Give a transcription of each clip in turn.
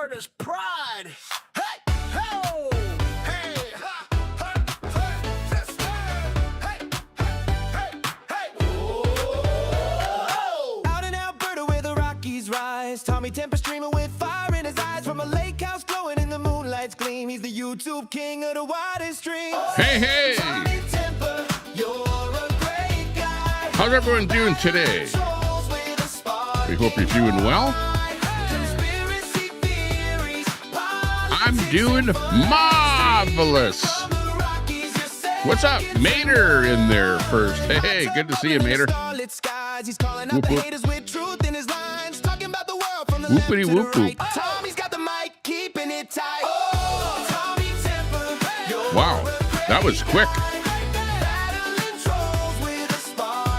Alberta's pride. Hey, ho, hey, ha, ha, hey, that's hey, hey, hey, hey. Whoa. Out in Alberta where the Rockies rise, Tommy Temper streaming with fire in his eyes from a lake house glowing in the moonlight's gleam. He's the YouTube king of the widest streams. Hey, hey. Tommy Temper, you're a great guy. How's everyone doing today? We hope you're doing well. I'm doing marvelous. What's up, Mater in there first? Hey, good to see you, Mater. Whoop, whoop. Whoopity whoop whoop. Wow, that was quick.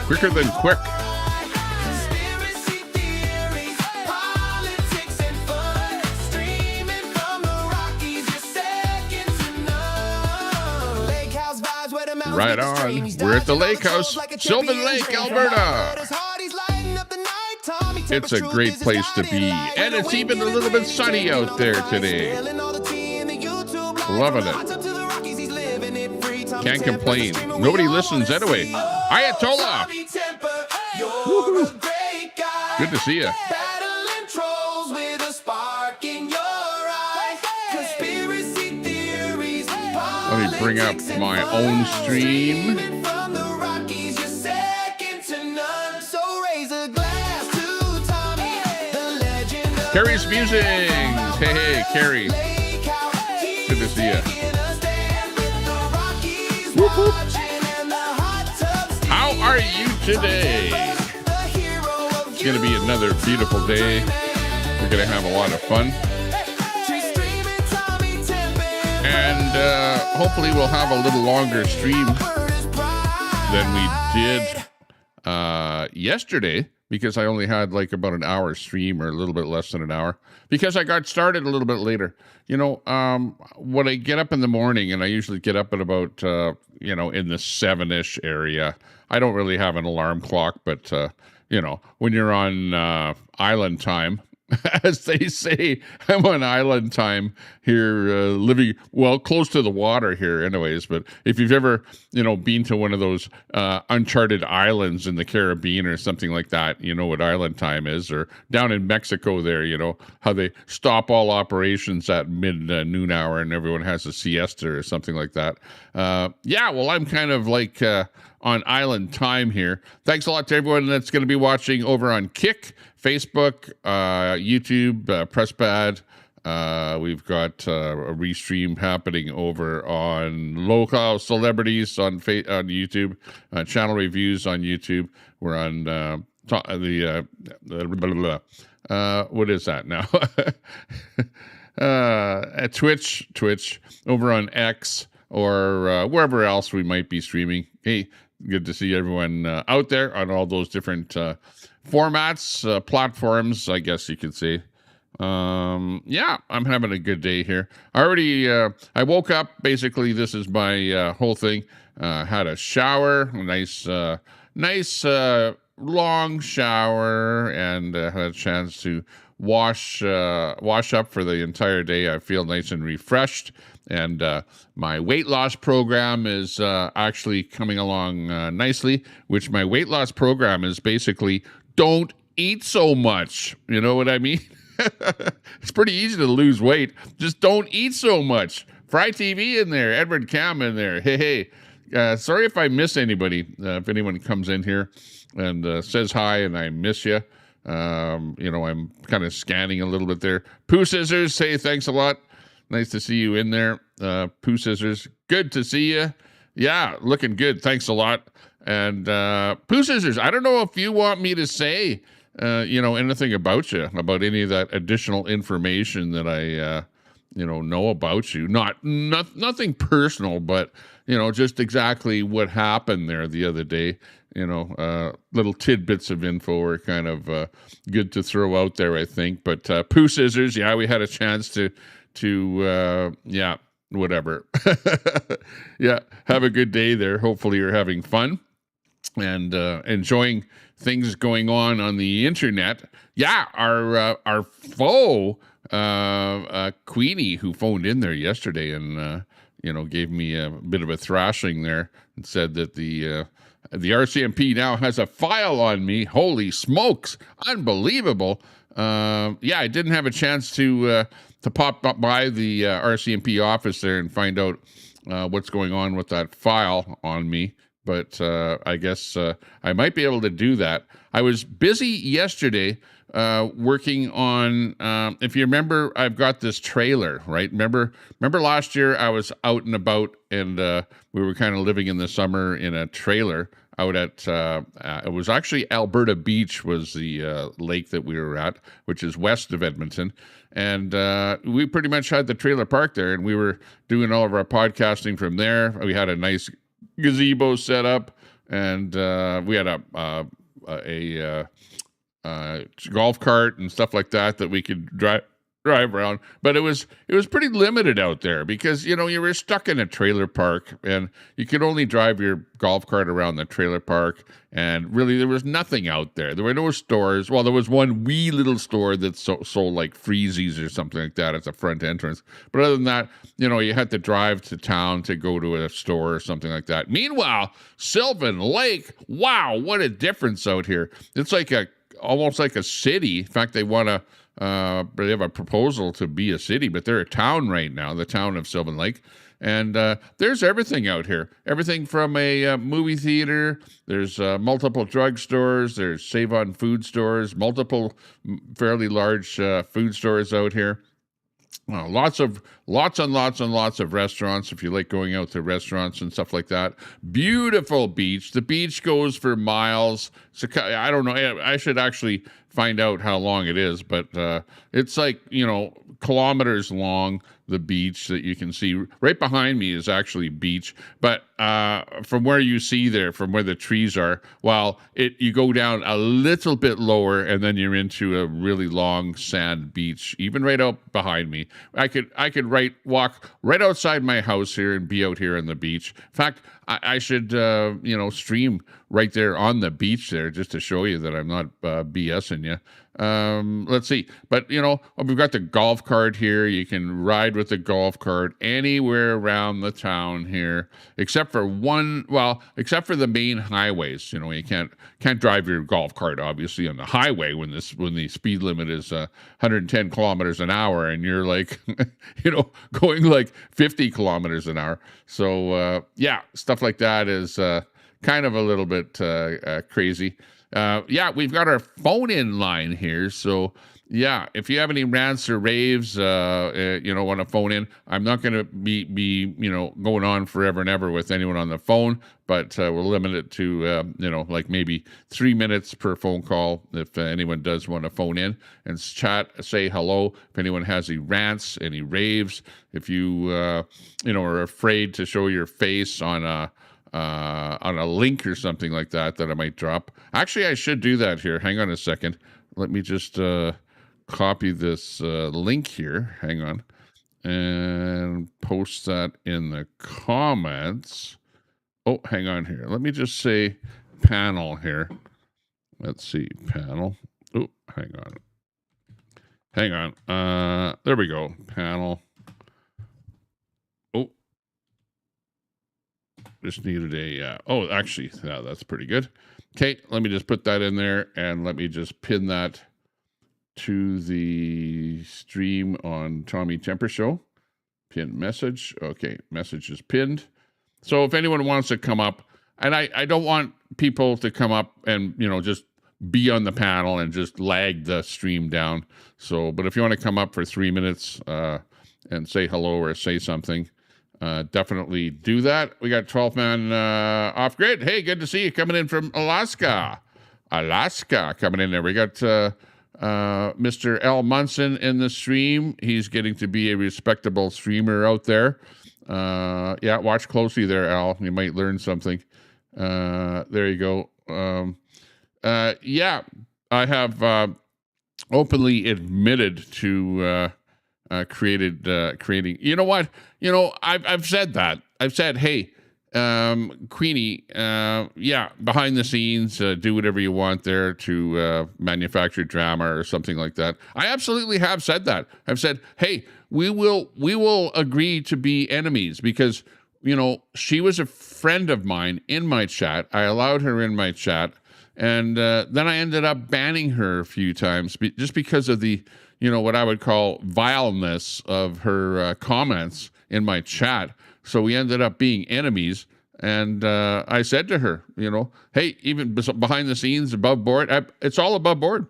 Quicker than quick. Right on. We're at the lake house, Sylvan Lake, Alberta. It's a great place to be, and it's even a little bit sunny out there today. Loving it. Can't complain. Nobody listens anyway. Ayatollah. Woo-hoo. Good to see you. Let me bring up my own stream. Carrie's Musings. Hey, Carrie. Good to see you. Whoop, whoop. How are you today? It's going to be another beautiful day. We're going to have a lot of fun. And hopefully we'll have a little longer stream than we did yesterday, because I only had like about an hour stream, or a little bit less than an hour, because I got started a little bit later. You know, when I get up in the morning, and I usually get up at about, you know, in the 7-ish area. I don't really have an alarm clock, but, you know, when you're on island time, as they say, I'm on island time here, living, well, close to the water here anyways. But if you've ever, you know, been to one of those uncharted islands in the Caribbean or something like that, you know what island time is. Or down in Mexico there, you know, how they stop all operations at noon hour and everyone has a siesta or something like that. Yeah, well, I'm kind of like on island time here. Thanks a lot to everyone that's going to be watching over on Kick, Facebook, YouTube, Press Bad. We've got a restream happening over on Local Celebrities on YouTube, Channel Reviews on YouTube. We're on what is that now? At Twitch, over on X, or wherever else we might be streaming. Hey, good to see everyone out there on all those different formats, platforms, I guess you could say. Yeah, I'm having a good day here. I woke up, basically, this is my whole thing. Had a shower, a nice long shower, and had a chance to wash up for the entire day. I feel nice and refreshed. And my weight loss program is actually coming along nicely, which my weight loss program is basically don't eat so much. You know what I mean? It's pretty easy to lose weight. Just don't eat so much. Fry TV in there. Edward Cam in there. Hey. Sorry if I miss anybody. If anyone comes in here and says hi and I miss you. You know, I'm kind of scanning a little bit there. Pooh Scissors, say thanks a lot. Nice to see you in there. Pooh Scissors, good to see you. Yeah, looking good. Thanks a lot. And Pooh Scissors, I don't know if you want me to say, you know, anything about you, about any of that additional information that I, you know about you. Nothing personal, but, you know, just exactly what happened there the other day. You know, little tidbits of info are kind of good to throw out there, I think. But Pooh Scissors, yeah, we had a chance to yeah, whatever. Yeah, have a good day there. Hopefully you're having fun and enjoying things going on the internet. Yeah, our foe Queenie, who phoned in there yesterday and gave me a bit of a thrashing there and said that the RCMP now has a file on me. Holy smokes, unbelievable! Yeah, I didn't have a chance to pop up by the RCMP office there and find out what's going on with that file on me. But I guess I might be able to do that. I was busy yesterday working on, if you remember, I've got this trailer, right? Remember last year I was out and about and we were kind of living in the summer in a trailer out at, it was actually Alberta Beach was the lake that we were at, which is west of Edmonton. And we pretty much had the trailer parked there and we were doing all of our podcasting from there. We had a nice gazebo set up and we had a golf cart and stuff like that we could drive around, but it was pretty limited out there because you were stuck in a trailer park and you could only drive your golf cart around the trailer park, and really there was nothing out there. There were no stores. Well, there was one wee little store that sold like freezies or something like that at the front entrance, but other than that, you had to drive to town to go to a store or something like that. Meanwhile, Sylvan Lake, wow, what a difference out here. It's like almost like a city. In fact, they have a proposal to be a city, but they're a town right now, the town of Sylvan Lake. And there's everything out here. Everything from a movie theater. There's multiple drugstores. There's Save-On food stores, multiple fairly large food stores out here. Lots and lots of restaurants if you like going out to restaurants and stuff like that. Beautiful beach. The beach goes for miles. So I don't know. I should actually find out how long it is, but it's like, kilometers long, the beach that you can see. Right behind me is actually beach, but from where you see there, from where the trees are, you go down a little bit lower and then you're into a really long sand beach, even right out behind me. I could walk right outside my house here and be out here on the beach. In fact, I should, stream right there on the beach there just to show you that I'm not BSing you. Let's see. But, we've got the golf cart here. You can ride with the golf cart anywhere around the town here, except for the main highways. You can't drive your golf cart, obviously, on the highway when the speed limit is 110 kilometers an hour and you're like, going like 50 kilometers an hour. So, stuff like that is kind of a little bit crazy. We've got our phone-in line here. So, if you have any rants or raves, want to phone in, I'm not going to be going on forever and ever with anyone on the phone, but we'll limit it to, like maybe 3 minutes per phone call if anyone does want to phone in and chat, say hello. If anyone has any rants, any raves, if you, are afraid to show your face on a link or something like that I might drop. Actually, I should do that here. Hang on a second. Let me just copy this link here. Hang on. And post that in the comments. Oh, hang on here. Let me just say panel here. Let's see. Panel. Oh, hang on. There we go. Panel. Just needed actually, that's pretty good. Okay, let me just put that in there and let me just pin that to the stream on Tommy Temper Show. Pin message. Okay, message is pinned. So if anyone wants to come up, and I don't want people to come up and, just be on the panel and just lag the stream down. So, but if you want to come up for 3 minutes and say hello or say something, definitely do that. We got 12-man off grid. Hey, good to see you coming in from Alaska coming in there. We got Mr. L. Munson in the stream. He's getting to be a respectable streamer out there. Watch closely there, Al. You might learn something. There you go. I have openly admitted to creating. You know what? I've said that. I've said, hey, Queenie, yeah, behind the scenes, do whatever you want there to manufacture drama or something like that. I absolutely have said that. I've said, hey, we will agree to be enemies because, she was a friend of mine in my chat. I allowed her in my chat. And then I ended up banning her a few times just because of the, what I would call vileness of her comments in my chat. So we ended up being enemies. And I said to her, hey, even behind the scenes, above board, it's all above board.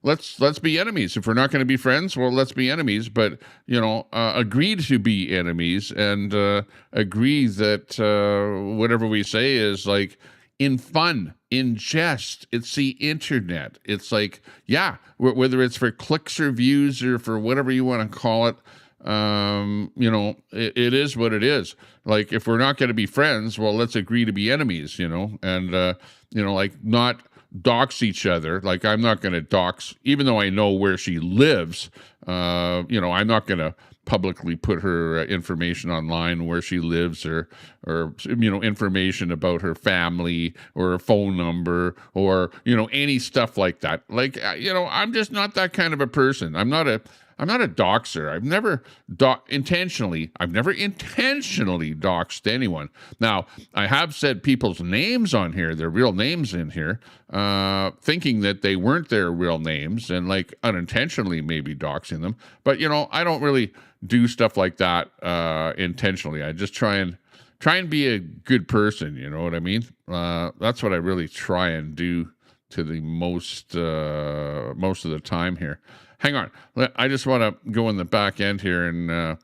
Let's be enemies. If we're not going to be friends, well, let's be enemies. But agreed to be enemies and agree that whatever we say is like in fun, in jest. It's the internet. It's like, yeah, whether it's for clicks or views or for whatever you want to call it. It is what it is. Like, if we're not going to be friends, well, let's agree to be enemies, and like not dox each other. Like, I'm not going to dox, even though I know where she lives. I'm not going to publicly put her information online where she lives or information about her family or her phone number or any stuff like that. Like, I'm just not that kind of a person. I'm not a doxer. I've never intentionally doxed anyone. Now, I have said people's names on here, their real names in here, thinking that they weren't their real names and like unintentionally maybe doxing them. But I don't really do stuff like that intentionally. I just try and be a good person. You know what I mean? That's what I really try and do to the most of the time here. Hang on. I just want to go in the back end here and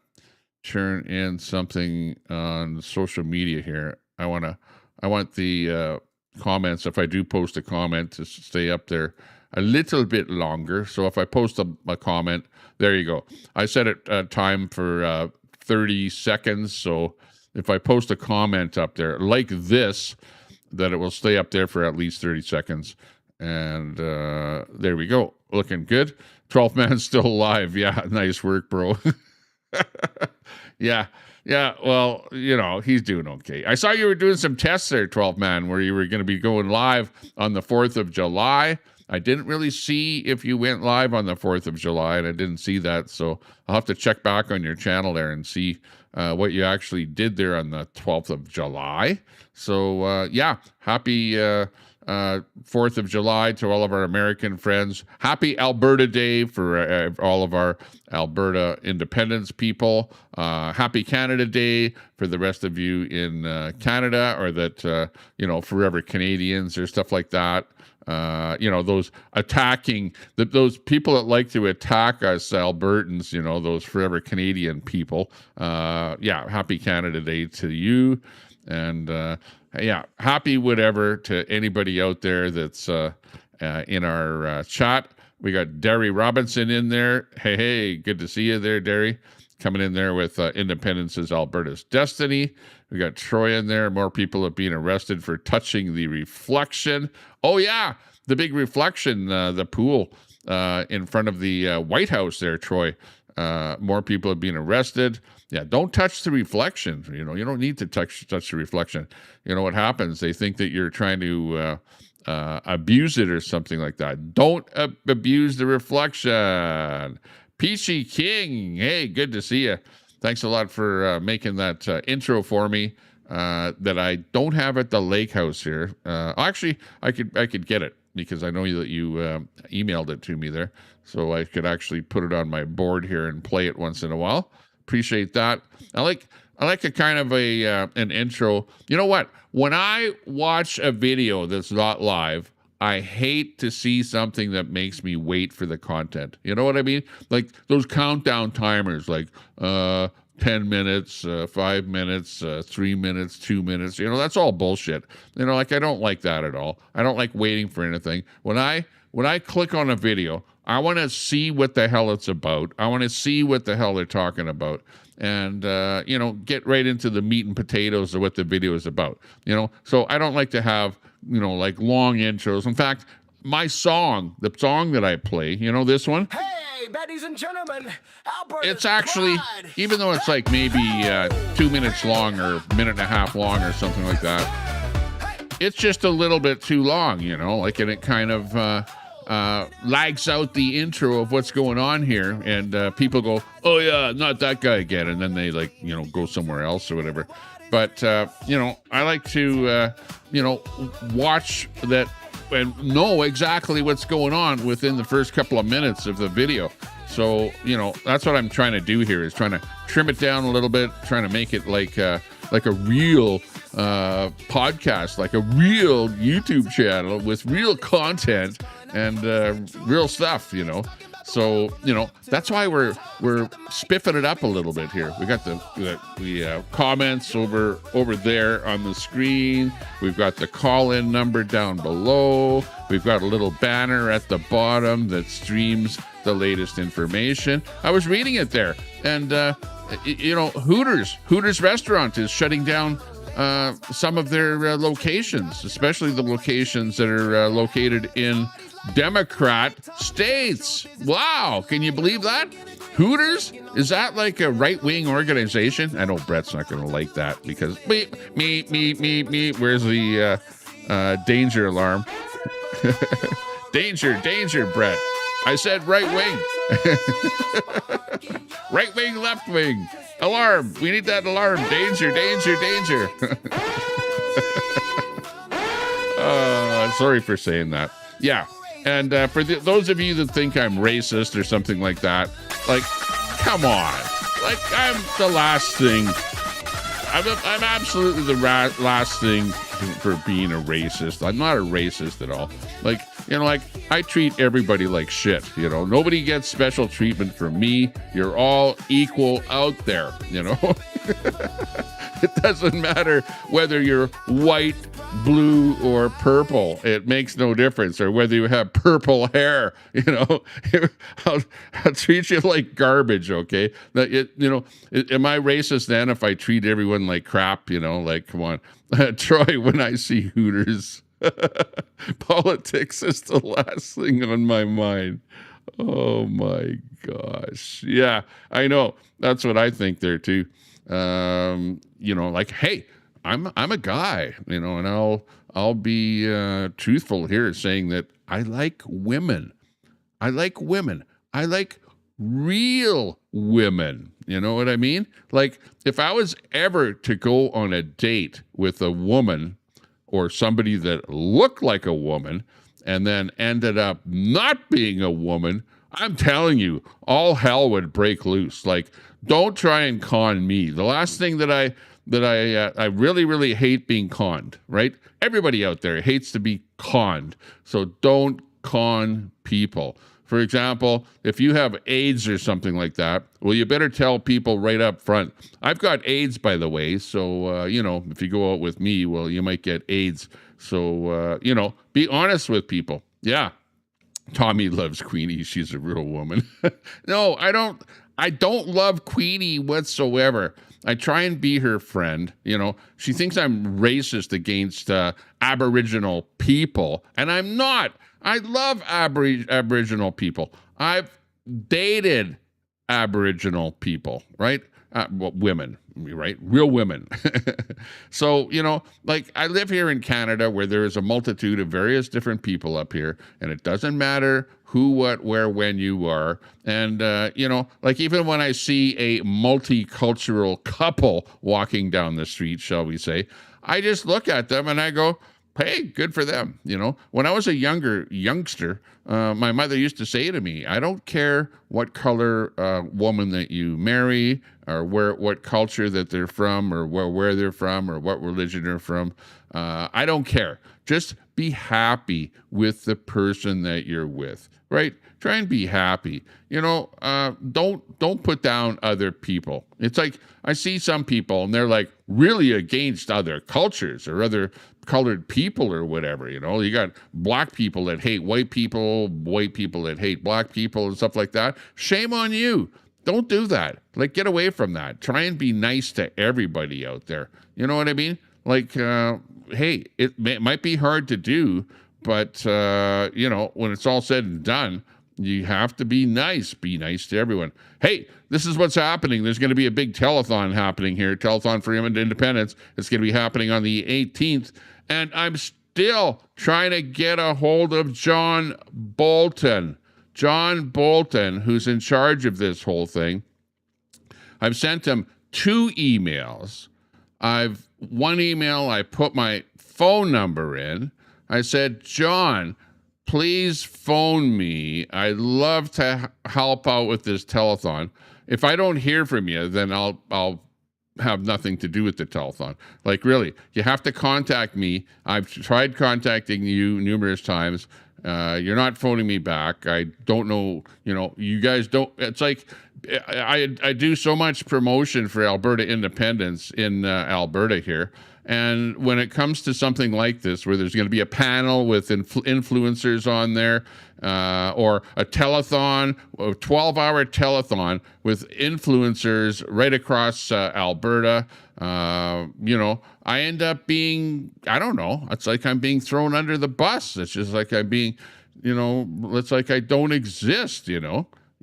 turn in something on social media here. I want the comments, if I do post a comment, to stay up there a little bit longer. So if I post a comment, there you go. I set it time for 30 seconds. So if I post a comment up there like this, that it will stay up there for at least 30 seconds. And there we go. Looking good. 12th man's still alive. Yeah, nice work, bro. Yeah. Well, he's doing okay. I saw you were doing some tests there, 12th man, where you were going to be going live on the 4th of July. I didn't really see if you went live on the 4th of July, and I didn't see that. So I'll have to check back on your channel there and see what you actually did there on the 12th of July. So, yeah, happy 4th of July to all of our American friends. Happy Alberta Day for all of our Alberta independence people. Happy Canada Day for the rest of you in Canada, or that, forever Canadians or stuff like that. Those attacking, those people that like to attack us Albertans, those forever Canadian people. Happy Canada Day to you. And, happy whatever to anybody out there that's in our chat. We got Derry Robinson in there. Hey, good to see you there, Derry. Coming in there with Independence is Alberta's Destiny. We got Troy in there. More people have been arrested for touching the reflection. Oh, yeah, the big reflection, the pool in front of the White House there, Troy. More people have been arrested. Yeah, don't touch the reflection. You don't need to touch the reflection. You know what happens? They think that you're trying to abuse it or something like that. Don't abuse the reflection. Peachy King, hey, good to see you. Thanks a lot for making that intro for me that I don't have at the lake house here. Actually, I could get it because I know that you emailed it to me there, so I could actually put it on my board here and play it once in a while. Appreciate that. I like a kind of an intro. You know what? When I watch a video that's not live, I hate to see something that makes me wait for the content. You know what I mean? Like those countdown timers, like 10 minutes, 5 minutes, 3 minutes, 2 minutes. That's all bullshit. I don't like that at all. I don't like waiting for anything. When I click on a video, I want to see what the hell it's about. I want to see what the hell they're talking about. And, get right into the meat and potatoes of what the video is about. So I don't like to have, like long intros. In fact, the song that I play, this one. Hey, ladies and gentlemen, Alberta. It's actually, even though it's like maybe 2 minutes long or a minute and a half long or something like that, it's just a little bit too long, you know, like, and it kind of lags out the intro of what's going on here, and people go, oh yeah, not that guy again, and then they, like, you know, go somewhere else or whatever. But you know, I like to you know, watch that and know exactly what's going on within the first couple of minutes of the video. So, you know, that's what I'm trying to do here, is trying to trim it down a little bit, trying to make it like a real podcast, like a real YouTube channel with real content and real stuff, you know. So, you know, that's why we're spiffing it up a little bit here. We got the comments over there on the screen. We've got the call-in number down below. We've got a little banner at the bottom that streams the latest information. I was reading it there, and you know, Hooters restaurant is shutting down some of their locations, especially the locations that are located in Democrat states. Wow, can you believe that? Hooters? Is that like a right-wing organization? I know Brett's not going to like that because me. Where's the danger alarm? danger, Brett. I said right wing. Right wing, left wing. Alarm. We need that alarm. Danger. Sorry for saying that. Yeah. And for those of you that think I'm racist or something like that, like, come on. Like, I'm the last thing. I'm absolutely the last thing for being a racist. I'm not a racist at all. Like, you know, like, I treat everybody like shit, you know. Nobody gets special treatment from me. You're all equal out there, you know. It doesn't matter whether you're white, blue, or purple. It makes no difference. Or whether you have purple hair, you know. I'll treat you like garbage, okay? You know, am I racist then if I treat everyone like crap, you know? Like, come on. Troy, when I see Hooters, politics is the last thing on my mind. Oh, my gosh. Yeah, I know. That's what I think there, too. You know, like, hey, I'm a guy, you know, and I'll be truthful here, saying that I like women. I like real women. You know what I mean? Like, if I was ever to go on a date with a woman or somebody that looked like a woman and then ended up not being a woman, I'm telling you, all hell would break loose. Like, don't try and con me. The last thing that I really, really hate being conned, right? Everybody out there hates to be conned. So don't con people. For example, if you have AIDS or something like that, well, you better tell people right up front. I've got AIDS, by the way. So, you know, if you go out with me, well, you might get AIDS. So, you know, be honest with people. Yeah. Tommy loves Queenie. She's a real woman. No, I don't love Queenie whatsoever. I try and be her friend. You know, she thinks I'm racist against Aboriginal people, and I'm not. I love Aboriginal people. I've dated Aboriginal people, right? Well, women, right? Real women. So, you know, like, I live here in Canada where there is a multitude of various different people up here, and it doesn't matter who, what, where, when you are. And, you know, like, even when I see a multicultural couple walking down the street, shall we say, I just look at them and I go, hey, good for them. You know, when I was a youngster, my mother used to say to me, I don't care what color woman that you marry or what culture that they're from or where they're from or what religion they're from. I don't care. Just be happy with the person that you're with, right? Try and be happy. You know, don't put down other people. It's like, I see some people and they're like really against other cultures or other colored people or whatever. You know, you got black people that hate white people that hate black people and stuff like that. Shame on you. Don't do that. Like, get away from that. Try and be nice to everybody out there. You know what I mean? Like, hey, it might be hard to do, but, you know, when it's all said and done, You have to be nice. Be nice to everyone. Hey, this is what's happening. There's going to be a big telethon happening here. Telethon for Independence. It's going to be happening on the 18th. And I'm still trying to get a hold of John Bolton. John Bolton, who's in charge of this whole thing. I've sent him 2 emails. One email, I put my phone number in. I said, John, please phone me. I'd love to help out with this telethon. If I don't hear from you, then I'll have nothing to do with the telethon. Like, really, you have to contact me. I've tried contacting you numerous times. You're not phoning me back. I don't know, you guys don't. It's like I do so much promotion for Alberta independence in Alberta here. And when it comes to something like this, where there's going to be a panel with influencers on there, or a telethon, a 12-hour telethon with influencers right across Alberta, I end up being, I don't know, it's like I'm being thrown under the bus. It's just like I'm being, it's like I don't exist,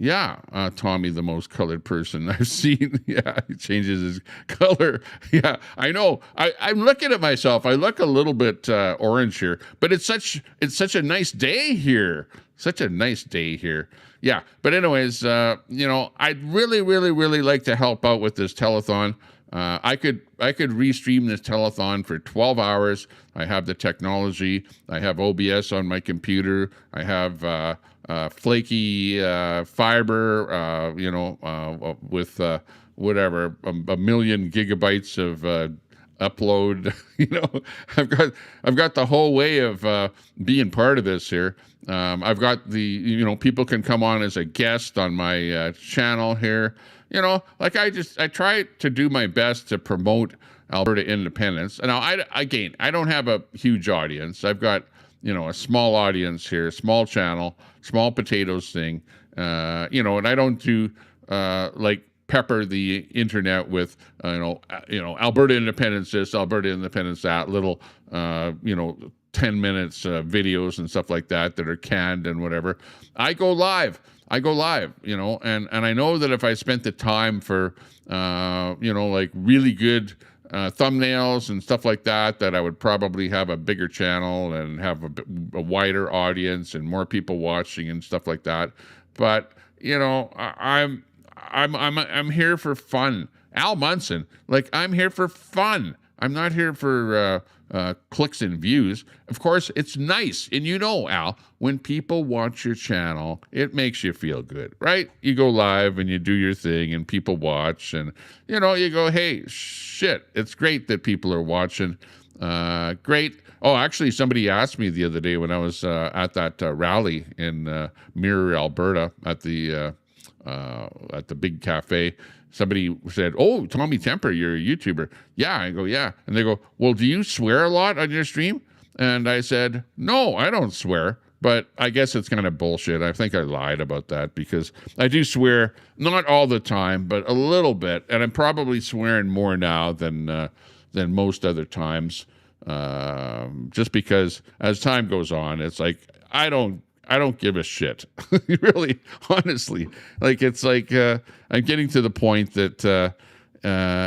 Yeah, Tommy, the most colored person I've seen. Yeah, he changes his color. Yeah, I know. I'm looking at myself. I look a little bit orange here, but it's such a nice day here. Such a nice day here. Yeah, but anyways, I'd really, really, really like to help out with this telethon. I could restream this telethon for 12 hours. I have the technology. I have OBS on my computer. I have flaky fiber, with whatever, a million gigabytes of upload. I've got the whole way of being part of this here. I've got the, people can come on as a guest on my channel here. I try to do my best to promote Alberta independence. Now, I don't have a huge audience. I've got, a small audience here, small channel, small potatoes thing, and I don't do, pepper the internet with, Alberta independence this, Alberta independence that, little, 10 minutes videos and stuff like that are canned and whatever. I go live, and I know that if I spent the time for, really good thumbnails and stuff like that I would probably have a bigger channel and have a wider audience and more people watching and stuff like that. But, I'm here for fun. Al Munson, I'm here for fun. I'm not here for clicks and views. Of course, it's nice. And Al, when people watch your channel, it makes you feel good, right? You go live and you do your thing and people watch and, you go, hey, shit, it's great that people are watching. Great. Oh, actually, somebody asked me the other day when I was at that rally in Mirror, Alberta at the big cafe. Somebody said, oh, Tommy Temper, you're a YouTuber. Yeah. I go, yeah. And they go, well, do you swear a lot on your stream? And I said, no, I don't swear. But I guess it's kind of bullshit. I think I lied about that because I do swear, not all the time, but a little bit. And I'm probably swearing more now than most other times. Just because as time goes on, it's like, I don't give a shit. Really, honestly. It's like I'm getting to the point that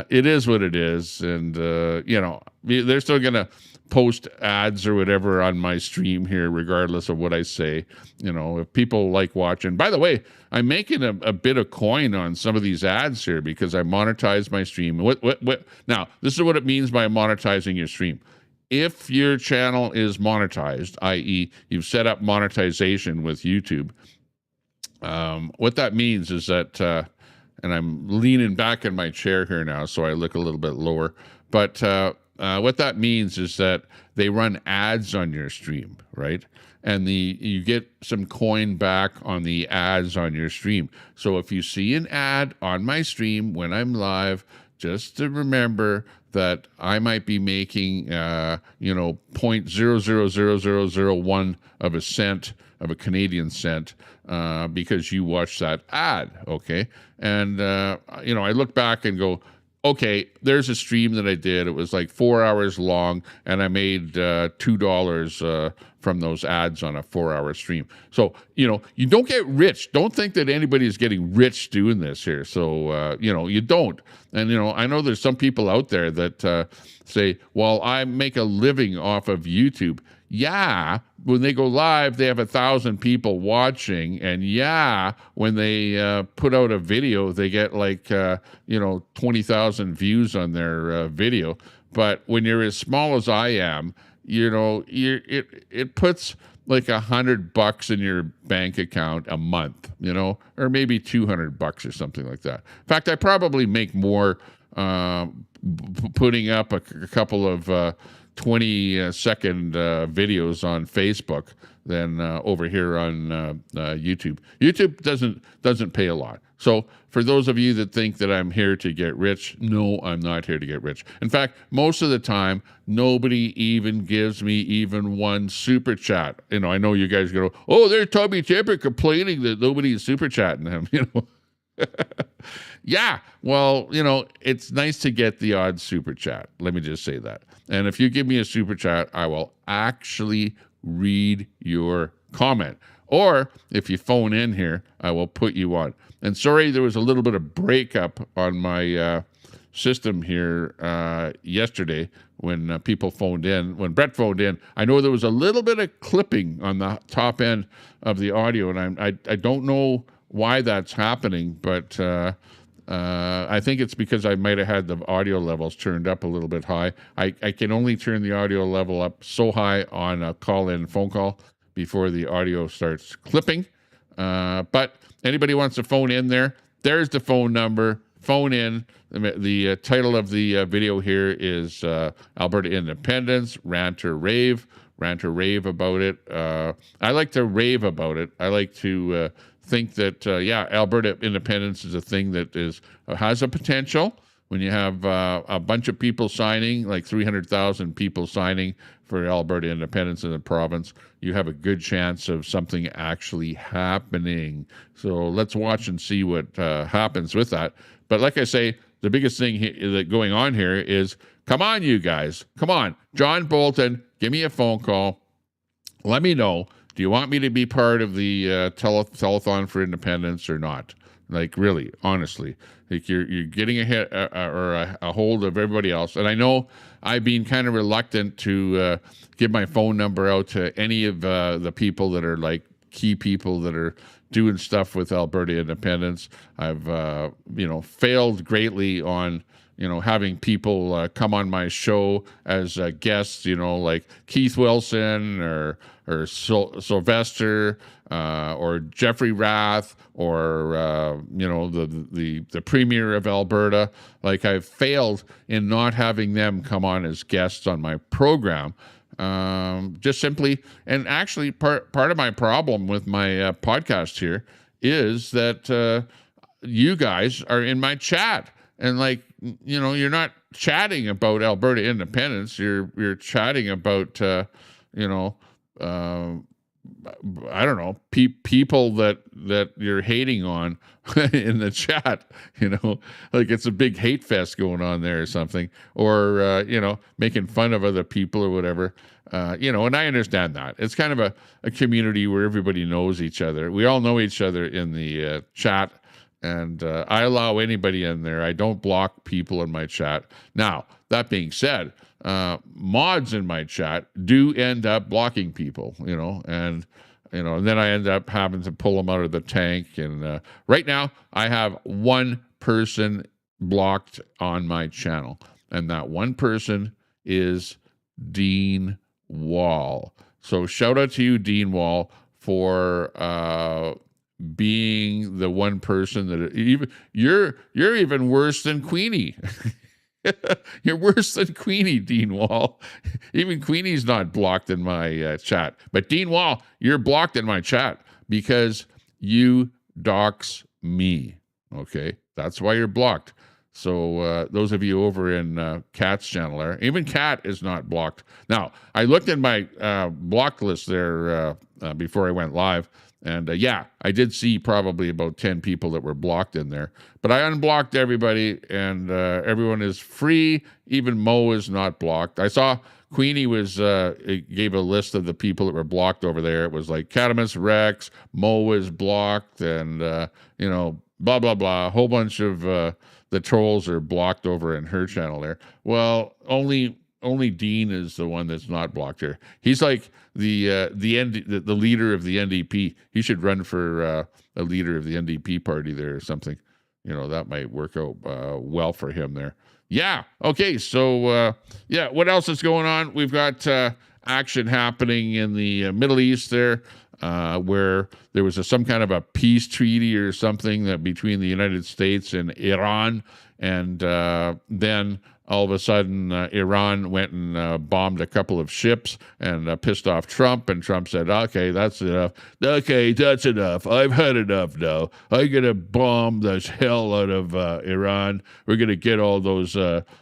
it is what it is. And, they're still going to post ads or whatever on my stream here, regardless of what I say. If people like watching. By the way, I'm making a bit of coin on some of these ads here because I monetize my stream. What? Now, this is what it means by monetizing your stream. If your channel is monetized, i.e. you've set up monetization with YouTube, what that means is that, and I'm leaning back in my chair here now, so I look a little bit lower, but what that means is that they run ads on your stream, right? And you get some coin back on the ads on your stream. So if you see an ad on my stream when I'm live, just to remember that I might be making, 0.000001 of a cent, of a Canadian cent, because you watched that ad, okay? And, I look back and go, okay, there's a stream that I did. It was like 4 hours long, and I made $2 from those ads on a 4-hour stream. So, you don't get rich. Don't think that anybody is getting rich doing this here. So, you don't. And, I know there's some people out there that say, well, I make a living off of YouTube. Yeah, when they go live, they have 1,000 people watching, and when they put out a video, they get like 20,000 views on their video. But when you're as small as I am, it puts like $100 in your bank account a month, or maybe $200 or something like that. In fact, I probably make more putting up a couple of 20-second videos on Facebook than over here on YouTube. YouTube doesn't pay a lot. So for those of you that think that I'm here to get rich, no, I'm not here to get rich. In fact, most of the time, nobody even gives me even one super chat. I know you guys go, oh, there's Tommy Tipper complaining that nobody's super chatting him. Yeah, well, it's nice to get the odd super chat. Let me just say that. And if you give me a super chat, I will actually read your comment. Or if you phone in here, I will put you on. And sorry, there was a little bit of breakup on my system here yesterday when people phoned in. When Brett phoned in, I know there was a little bit of clipping on the top end of the audio, and I don't know why that's happening, but I think it's because I might have had the audio levels turned up a little bit high. I can only turn the audio level up so high on a call-in phone call before the audio starts clipping. But anybody wants to phone in there's the phone number. Phone in. The title of the video here is Alberta Independence, Rant or Rave. Rant or rave about it. I like to rave about it. I like to think that, Alberta independence is a thing that has a potential. When you have a bunch of people signing, like 300,000 people signing for Alberta independence in the province, you have a good chance of something actually happening. So let's watch and see what happens with that. But like I say, the biggest thing that going on here is, come on, you guys. Come on. John Bolton, give me a phone call. Let me know. Do you want me to be part of the telethon for independence or not? Like, really, honestly. Like, you're getting a hold of everybody else. And I know I've been kind of reluctant to give my phone number out to any of the people that are like key people that are doing stuff with Alberta independence. I've, failed greatly on having people come on my show as guests, like Keith Wilson or Sylvester or Jeffrey Rath or the Premier of Alberta. Like, I've failed in not having them come on as guests on my program. Just simply, and actually part of my problem with my podcast here is that you guys are in my chat. And you're not chatting about Alberta independence. You're chatting about, I don't know, people that you're hating on in the chat. Like it's a big hate fest going on there or something, or making fun of other people or whatever. And I understand that it's kind of a community where everybody knows each other. We all know each other in the chat. And I allow anybody in there. I don't block people in my chat. Now, that being said, mods in my chat do end up blocking people, and then I end up having to pull them out of the tank. And right now, I have one person blocked on my channel, and that one person is Dean Wall. So shout out to you, Dean Wall, for being the one person that you're even worse than Queenie. You're worse than Queenie, Dean Wall. Even Queenie's not blocked in my chat. But Dean Wall, you're blocked in my chat because you dox me. Okay? That's why you're blocked. So those of you over in Kat's channel there, even Kat is not blocked. Now, I looked in my block list there before I went live, And yeah, I did see probably about 10 people that were blocked in there, but I unblocked everybody, and everyone is free. Even Mo is not blocked. I saw Queenie gave a list of the people that were blocked over there. It was like Catamus Rex, Mo was blocked, and blah blah blah. A whole bunch of the trolls are blocked over in her channel there. Well, only Dean is the one that's not blocked here. He's like the leader of the NDP. He should run for a leader of the NDP party there or something. That might work out well for him there. Yeah. Okay. So what else is going on? We've got action happening in the Middle East there, where there was some kind of a peace treaty or something that between the United States and Iran, and then all of a sudden Iran went and bombed a couple of ships and pissed off Trump, and Trump said, okay, that's enough. Okay, that's enough. I've had enough now. I'm going to bomb the hell out of Iran. We're going to get all those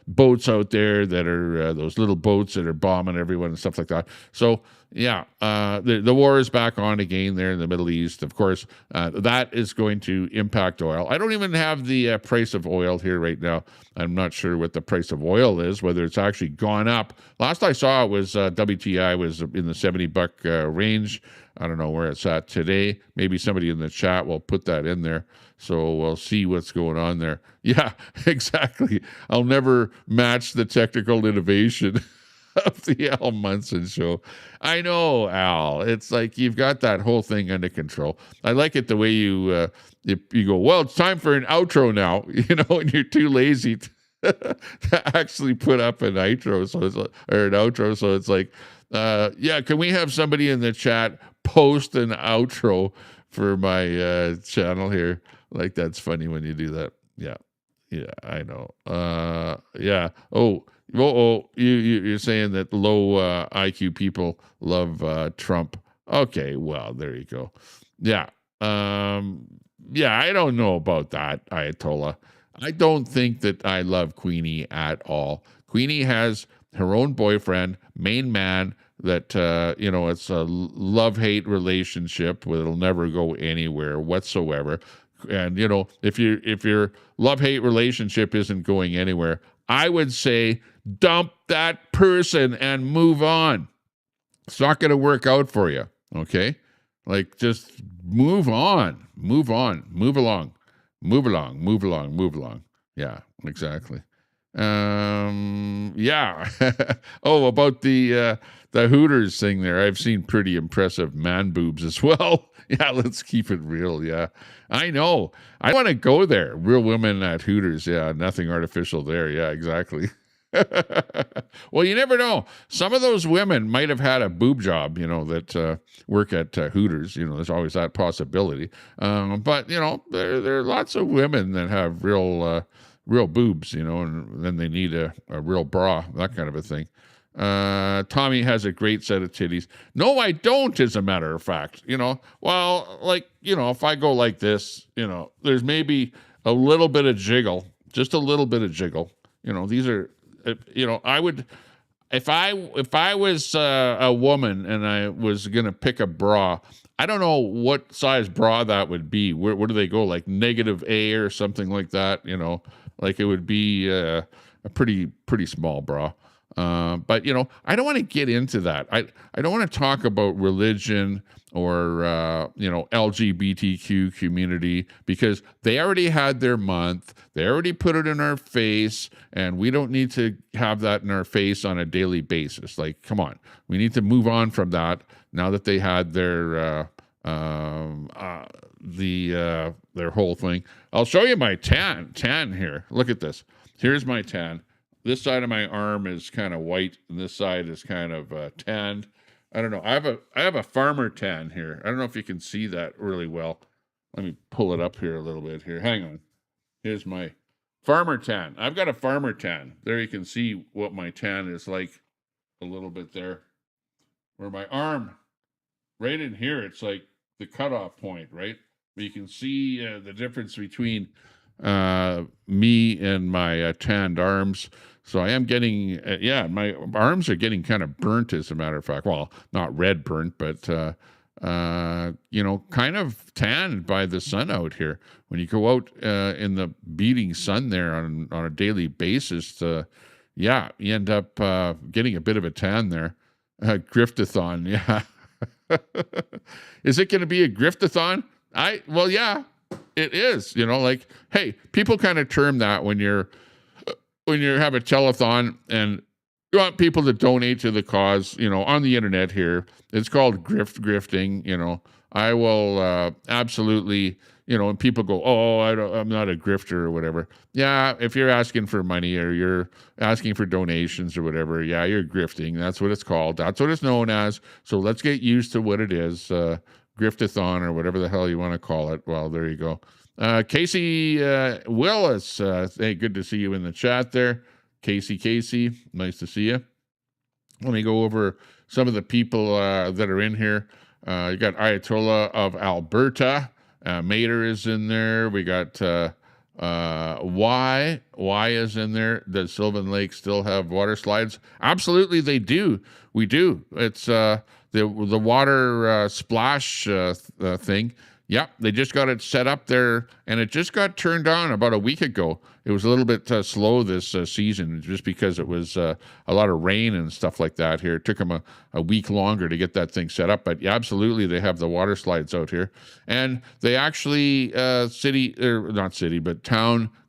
boats out there that are those little boats that are bombing everyone and stuff like that. So yeah, the war is back on again there in the Middle East. Of course, that is going to impact oil. I don't even have the price of oil here right now. I'm not sure what the price of oil is, whether it's actually gone up. Last I saw it was WTI was in the $70 range. I don't know where it's at today. Maybe somebody in the chat will put that in there, so we'll see what's going on there. Yeah, exactly. I'll never match the technical innovation of the Al Munson show. I know, Al. It's like you've got that whole thing under control. I like it the way you go, well, it's time for an outro now, and you're too lazy to actually put up an outro, or an outro. So it's like, can we have somebody in the chat post an outro for my channel here? Like, that's funny when you do that. Yeah, I know. Yeah. You're saying that low IQ people love Trump. Okay, well, there you go. Yeah. I don't know about that, Ayatollah. I don't think that I love Queenie at all. Queenie has her own boyfriend, main man, that, it's a love-hate relationship where it'll never go anywhere whatsoever. And, if your love-hate relationship isn't going anywhere, I would say dump that person and move on. It's not going to work out for you, okay? Like, just move on, move along. Yeah, exactly. Yeah. Oh, about the Hooters thing there. I've seen pretty impressive man boobs as well. Yeah, let's keep it real. Yeah, I know. I want to go there. Real women at Hooters. Yeah, nothing artificial there. Yeah, exactly. Well, you never know. Some of those women might have had a boob job, that work at Hooters. There's always that possibility. But there are lots of women that have real boobs, and then they need a real bra, that kind of a thing. Tommy has a great set of titties. No, I don't, as a matter of fact. Well, like, if I go like this, there's maybe a little bit of jiggle, just a little bit of jiggle. These are, I would, if I was a woman and I was going to pick a bra, I don't know what size bra that would be. Where do they go? Like -A or something like that, like it would be a pretty small bra. But I don't want to get into that. I don't want to talk about religion or LGBTQ community, because they already had their month. They already put it in our face, and we don't need to have that in our face on a daily basis. Like, come on, we need to move on from that now that they had their whole thing. I'll show you my tan here. Look at this. Here's my tan. This side of my arm is kind of white, and this side is kind of tanned. I don't know. I have a farmer tan here. I don't know if you can see that really well. Let me pull it up here a little bit here. Hang on. Here's my farmer tan. I've got a farmer tan. There you can see what my tan is like a little bit there. Where my arm, right in here, it's like the cutoff point, right? But you can see the difference between me and my tanned arms. So I am getting, my arms are getting kind of burnt, as a matter of fact. Well, not red burnt, but kind of tanned by the sun out here. When you go out in the beating sun there on a daily basis, you end up getting a bit of a tan there. Griftathon, yeah. Is it going to be a griftathon? Well, yeah, it is. Hey, people kind of term that when you have a telethon and you want people to donate to the cause, on the internet here. It's called grifting. I will absolutely, and people go, oh, I'm not a grifter or whatever. Yeah, if you're asking for money or you're asking for donations or whatever, yeah, you're grifting. That's what it's called. That's what it's known as. So let's get used to what it is. Griftathon or whatever the hell you want to call it. Well, there you go. Casey Willis, hey, good to see you in the chat there. Casey, nice to see you. Let me go over some of the people that are in here. You got Ayatollah of Alberta. Mater is in there. We got Y is in there. Does Sylvan Lake still have water slides? Absolutely, they do. We do. It's the water splash thing. Yep, they just got it set up there, and it just got turned on about a week ago. It was a little bit slow this season just because it was a lot of rain and stuff like that here. It took them a week longer to get that thing set up, but yeah, absolutely, they have the water slides out here. And they actually, town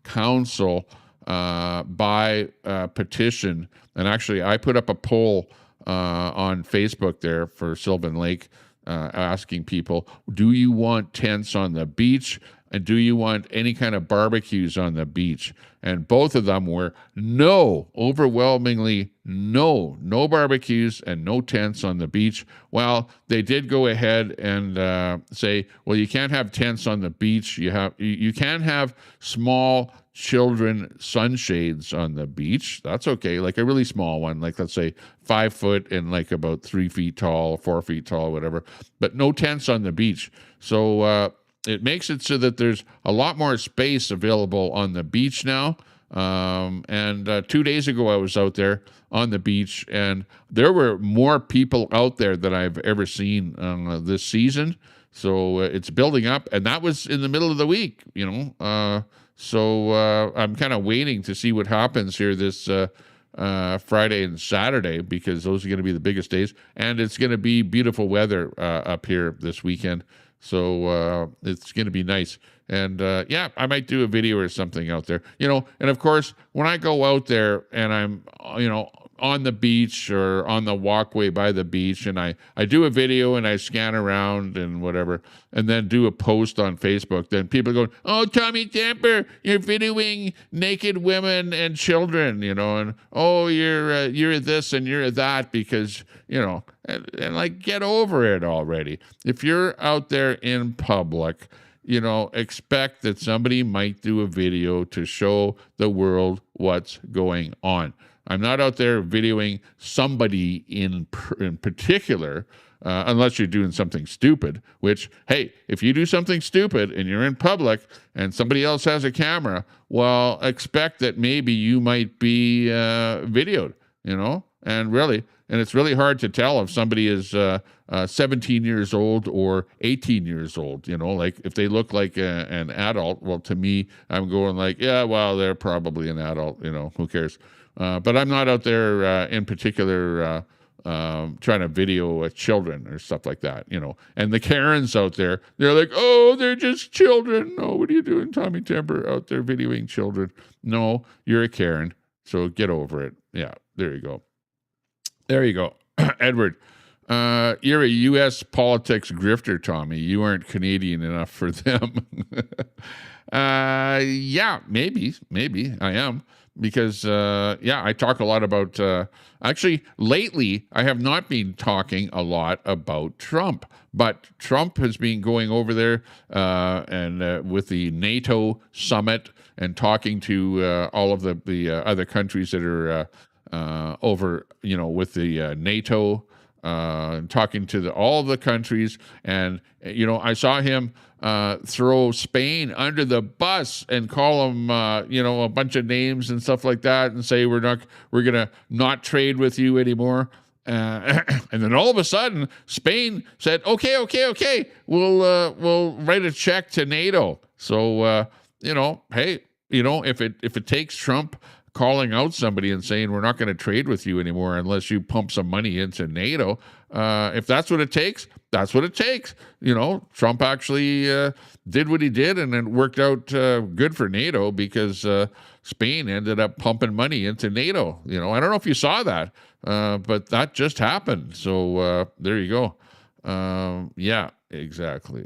council by petition, and actually I put up a poll on Facebook there for Sylvan Lake, asking people, do you want tents on the beach? And do you want any kind of barbecues on the beach? And both of them were no, overwhelmingly no barbecues and no tents on the beach. Well, they did go ahead and say, well, you can't have tents on the beach. You can have small children sunshades on the beach. That's okay. Like a really small one, like let's say 5 foot and like about 3 feet tall, 4 feet tall, whatever, but no tents on the beach. So, it makes it so that there's a lot more space available on the beach now. And 2 days ago, I was out there on the beach, and there were more people out there than I've ever seen this season. So it's building up, and that was in the middle of the week, So I'm kind of waiting to see what happens here this Friday and Saturday, because those are going to be the biggest days, and it's going to be beautiful weather up here this weekend. So it's going to be nice. And yeah, I might do a video or something out there, and of course, when I go out there and I'm, on the beach or on the walkway by the beach, and I do a video and I scan around and whatever, and then do a post on Facebook, then people are going, oh, Tommy Temper, you're videoing naked women and children, and oh, you're this and you're that because, and like, get over it already. If you're out there in public, expect that somebody might do a video to show the world what's going on. I'm not out there videoing somebody in particular, unless you're doing something stupid, which, hey, if you do something stupid and you're in public and somebody else has a camera, well, expect that maybe you might be videoed, and it's really hard to tell if somebody is 17 years old or 18 years old, like if they look like an adult. Well, to me, I'm going like, yeah, well, they're probably an adult, who cares? But I'm not out there in particular trying to video children or stuff like that, And the Karens out there, they're like, oh, they're just children. No, what are you doing, Tommy Temper, out there videoing children? No, you're a Karen, so get over it. Yeah, there you go. Edward, you're a U.S. politics grifter, Tommy. You aren't Canadian enough for them. Yeah, maybe I am. Because, I talk a lot about, actually, lately, I have not been talking a lot about Trump, but Trump has been going over there and with the NATO summit and talking to all of the other countries that are over, with the NATO, talking to all the countries. And, I saw him throw Spain under the bus and call them, a bunch of names and stuff like that, and say we're gonna not trade with you anymore. And then all of a sudden, Spain said, okay, we'll write a check to NATO. So, hey, if it takes Trump calling out somebody and saying we're not going to trade with you anymore unless you pump some money into NATO, if that's what it takes, that's what it takes. Trump actually did what he did, and it worked out good for NATO because Spain ended up pumping money into NATO. I don't know if you saw that, but that just happened. So there you go. Yeah, exactly.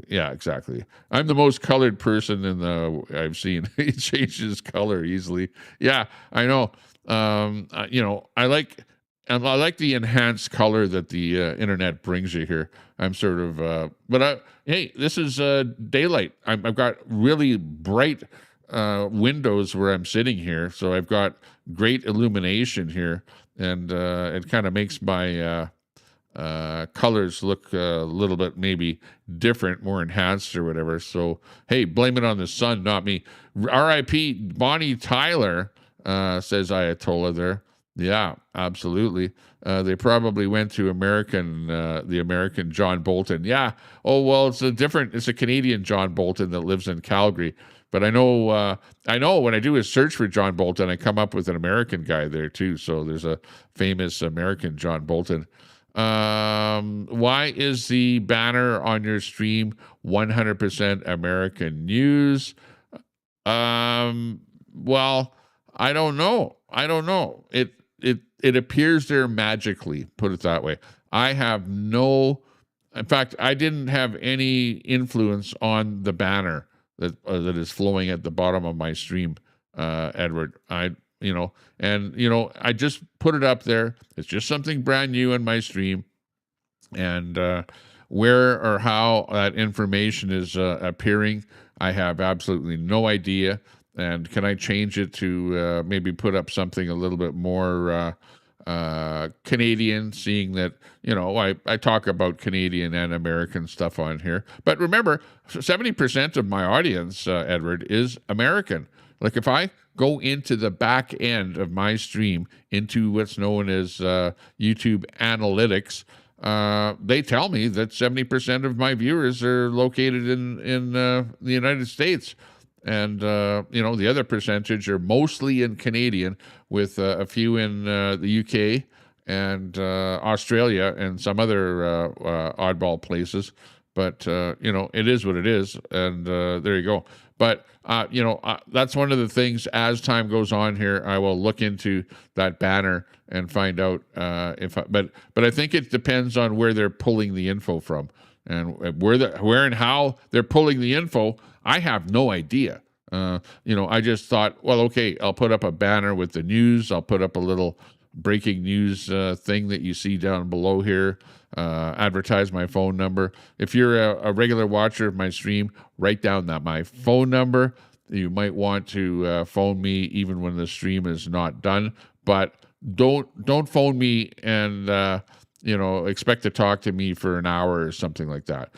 I'm the most colored person I've seen. He changes color easily. Yeah, I know. I like the enhanced color that the internet brings you here. I'm sort of, hey, this is daylight. I've got really bright windows where I'm sitting here, so I've got great illumination here, and it kind of makes my colors look a little bit maybe different, more enhanced or whatever. So, hey, blame it on the sun, not me. R.I.P. Bonnie Tyler, says Ayatollah there. Yeah, absolutely. They probably went to the American John Bolton. Yeah. Oh, well, it's a Canadian John Bolton that lives in Calgary. But I know when I do a search for John Bolton, I come up with an American guy there too. So there's a famous American John Bolton. Why is the banner on your stream 100% American news? Well, I don't know. It appears there magically, put it that way. In fact, I didn't have any influence on the banner that is flowing at the bottom of my stream, Edward. I just put it up there. It's just something brand new in my stream. And where or how that information is appearing, I have absolutely no idea. And can I change it to maybe put up something a little bit more Canadian, seeing that, I talk about Canadian and American stuff on here. But remember, 70% of my audience, Edward, is American. Like if I go into the back end of my stream, into what's known as YouTube analytics, they tell me that 70% of my viewers are located in the United States. And, the other percentage are mostly in Canadian, with a few in the UK and Australia and some other oddball places. But, it is what it is. And there you go. But, that's one of the things, as time goes on here, I will look into that banner and find out but I think it depends on where they're pulling the info from. And where and how they're pulling the info, I have no idea. I just thought, well, okay, I'll put up a banner with the news. I'll put up a little breaking news thing that you see down below here. Advertise my phone number. If you're a regular watcher of my stream, write down my phone number. You might want to phone me even when the stream is not done, but don't phone me and expect to talk to me for an hour or something like that.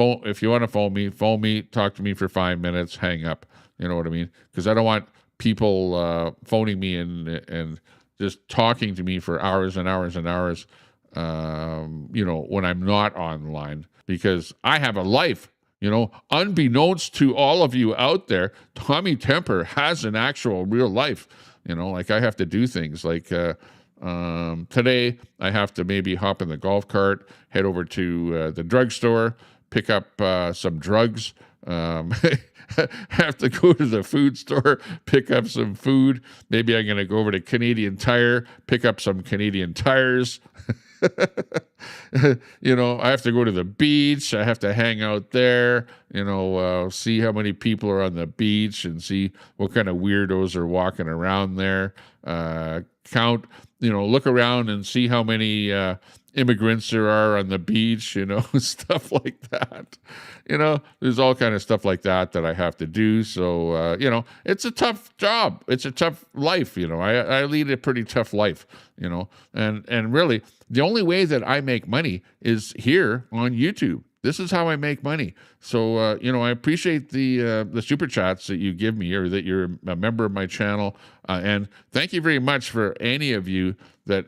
If you want to phone me, talk to me for 5 minutes, hang up. You know what I mean? Because I don't want people phoning me and just talking to me for hours and hours and hours, when I'm not online, because I have a life. Unbeknownst to all of you out there, Tommy Temper has an actual real life. Like I have to do things like today I have to maybe hop in the golf cart, head over to the drugstore, pick up some drugs, have to go to the food store, pick up some food. Maybe I'm going to go over to Canadian Tire, pick up some Canadian tires. I have to go to the beach. I have to hang out there, see how many people are on the beach and see what kind of weirdos are walking around there. Count, look around and see how many immigrants there are on the beach, stuff like that. There's all kind of stuff like that I have to do. So, it's a tough job. It's a tough life. I lead a pretty tough life, and really the only way that I make money is here on YouTube. This is how I make money. So, I appreciate the super chats that you give me, or that you're a member of my channel. And thank you very much for any of you that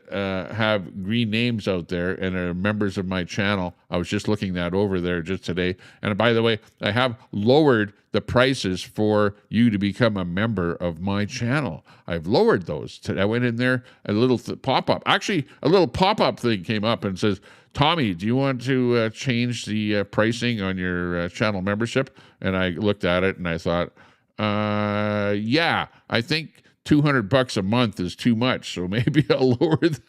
have green names out there and are members of my channel. I was just looking that over there just today. And by the way, I have lowered the prices for you to become a member of my channel. I've lowered those. I went in there, a little pop-up. Actually, a little pop-up thing came up and says, Tommy, do you want to change the pricing on your channel membership? And I looked at it and I thought, yeah, I think $200 a month is too much. So maybe I'll lower that.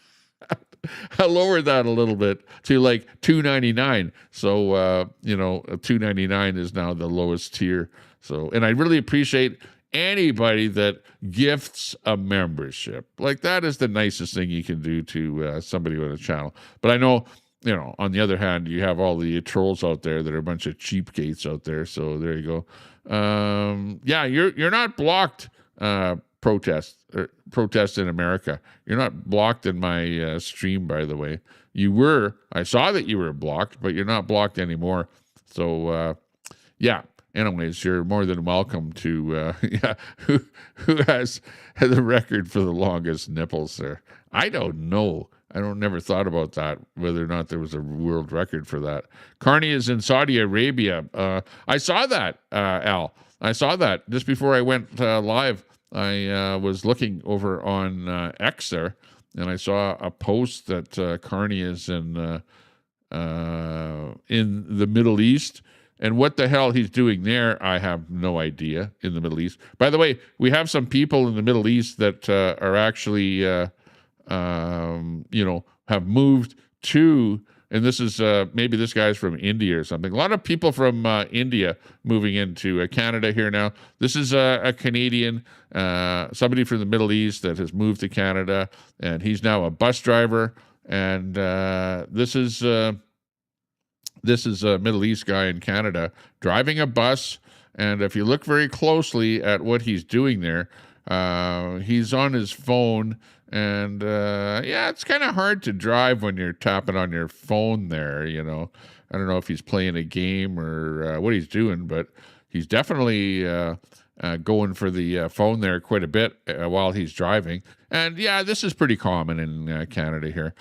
I lowered that a little bit to like $2.99. So, $2.99 is now the lowest tier. So, and I really appreciate anybody that gifts a membership. Like, that is the nicest thing you can do to somebody with a channel. But I know, on the other hand, you have all the trolls out there that are a bunch of cheapgates out there. So there you go. Yeah, you're not blocked, protest in America. You're not blocked in my stream, by the way. You were. I saw that you were blocked, but you're not blocked anymore. So, yeah. Anyways, you're more than welcome to, who has the record for the longest nipples there? I don't know. Never thought about that, whether or not there was a world record for that. Carney is in Saudi Arabia. I saw that, Al. I saw that just before I went live. I was looking over on X there, and I saw a post that Carney is in the Middle East. And what the hell he's doing there, I have no idea, in the Middle East. By the way, we have some people in the Middle East that are actually, have moved to, and this is, maybe this guy's from India or something. A lot of people from India moving into Canada here now. This is a Canadian, somebody from the Middle East that has moved to Canada, and he's now a bus driver. And this is a Middle East guy in Canada driving a bus. And if you look very closely at what he's doing there, he's on his phone. And it's kind of hard to drive when you're tapping on your phone there. I don't know if he's playing a game or what he's doing, but he's definitely going for the phone there quite a bit while he's driving. And yeah, this is pretty common in Canada here.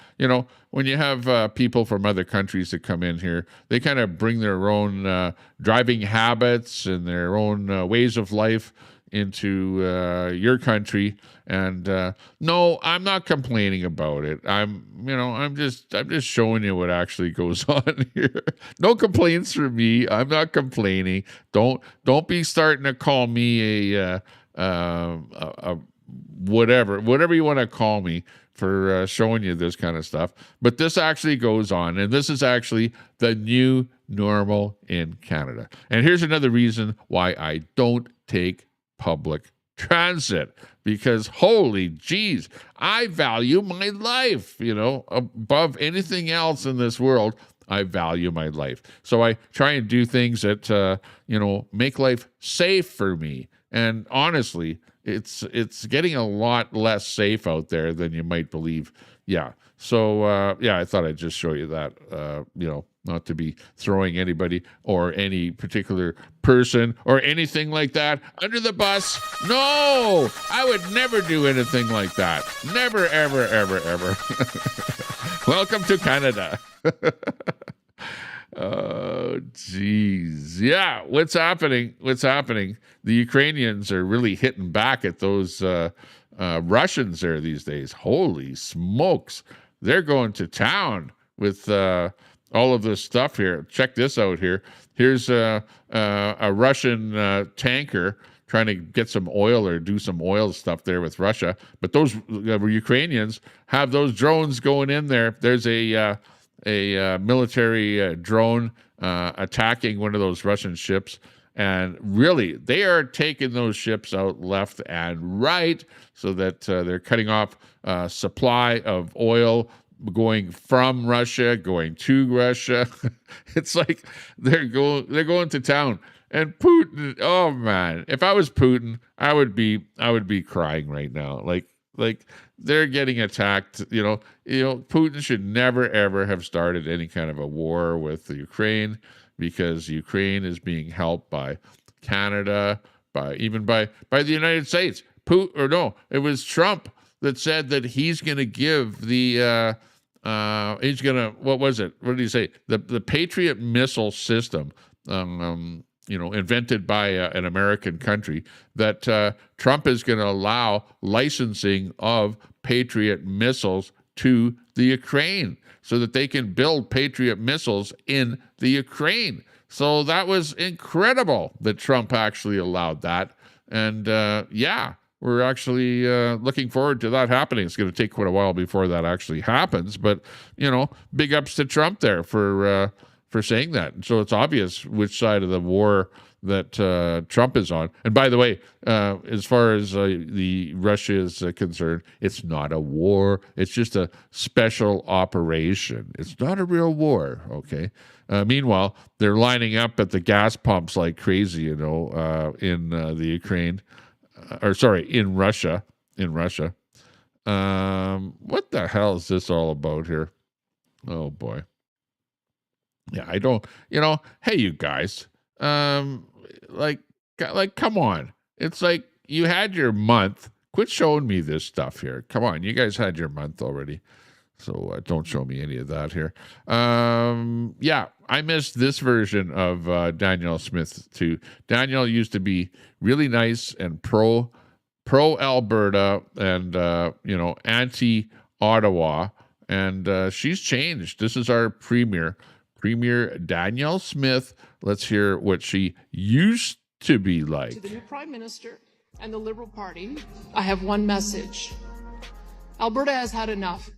When you have people from other countries that come in here, they kind of bring their own driving habits and their own ways of life into your country. And no, I'm not complaining about it. I'm just showing you what actually goes on here. No complaints from me. I'm not complaining. Don't be starting to call me a whatever you want to call me for showing you this kind of stuff. But this actually goes on, and this is actually the new normal in Canada. And here's another reason why I don't take public transit, because holy geez, I value my life, above anything else in this world. I value my life. So I try and do things that, make life safe for me. And honestly, it's getting a lot less safe out there than you might believe. Yeah. So, I thought I'd just show you that, not to be throwing anybody or any particular person or anything like that under the bus. No, I would never do anything like that. Never, ever, ever, ever. Welcome to Canada. Oh, geez. Yeah, what's happening? The Ukrainians are really hitting back at those Russians there these days. Holy smokes. They're going to town with all of this stuff here. Check this out here. Here's a Russian tanker trying to get some oil or do some oil stuff there with Russia. But those Ukrainians have those drones going in there. There's a military drone attacking one of those Russian ships. And really, they are taking those ships out left and right so that they're cutting off supply of oil going from Russia, going to Russia. It's like they're going to town. And Putin, oh man, if I was Putin, I would be crying right now. Like, Like they're getting attacked. Putin should never ever have started any kind of a war with the Ukraine, because Ukraine is being helped by Canada, by the United States. It was Trump that said that he's going to give the what was it? What did he say? The Patriot missile system, invented by an American country, that Trump is going to allow licensing of Patriot missiles to the Ukraine so that they can build Patriot missiles in the Ukraine. So that was incredible that Trump actually allowed that. And we're actually looking forward to that happening. It's going to take quite a while before that actually happens. But, big ups to Trump there for saying that. And so it's obvious which side of the war that Trump is on. And by the way, as far as the Russia is concerned, it's not a war. It's just a special operation. It's not a real war, okay? Meanwhile, they're lining up at the gas pumps like crazy, in the Ukraine. In Russia. What the hell is this all about here? Oh, boy. Yeah, I don't, hey, you guys, like, come on. It's like you had your month. Quit showing me this stuff here. Come on. You guys had your month already. So don't show me any of that here. I missed this version of Danielle Smith too. Danielle used to be really nice and pro Alberta and, anti Ottawa. And she's changed. This is our Premier Danielle Smith. Let's hear what she used to be like. To the new Prime Minister and the Liberal Party, I have one message. Alberta has had enough.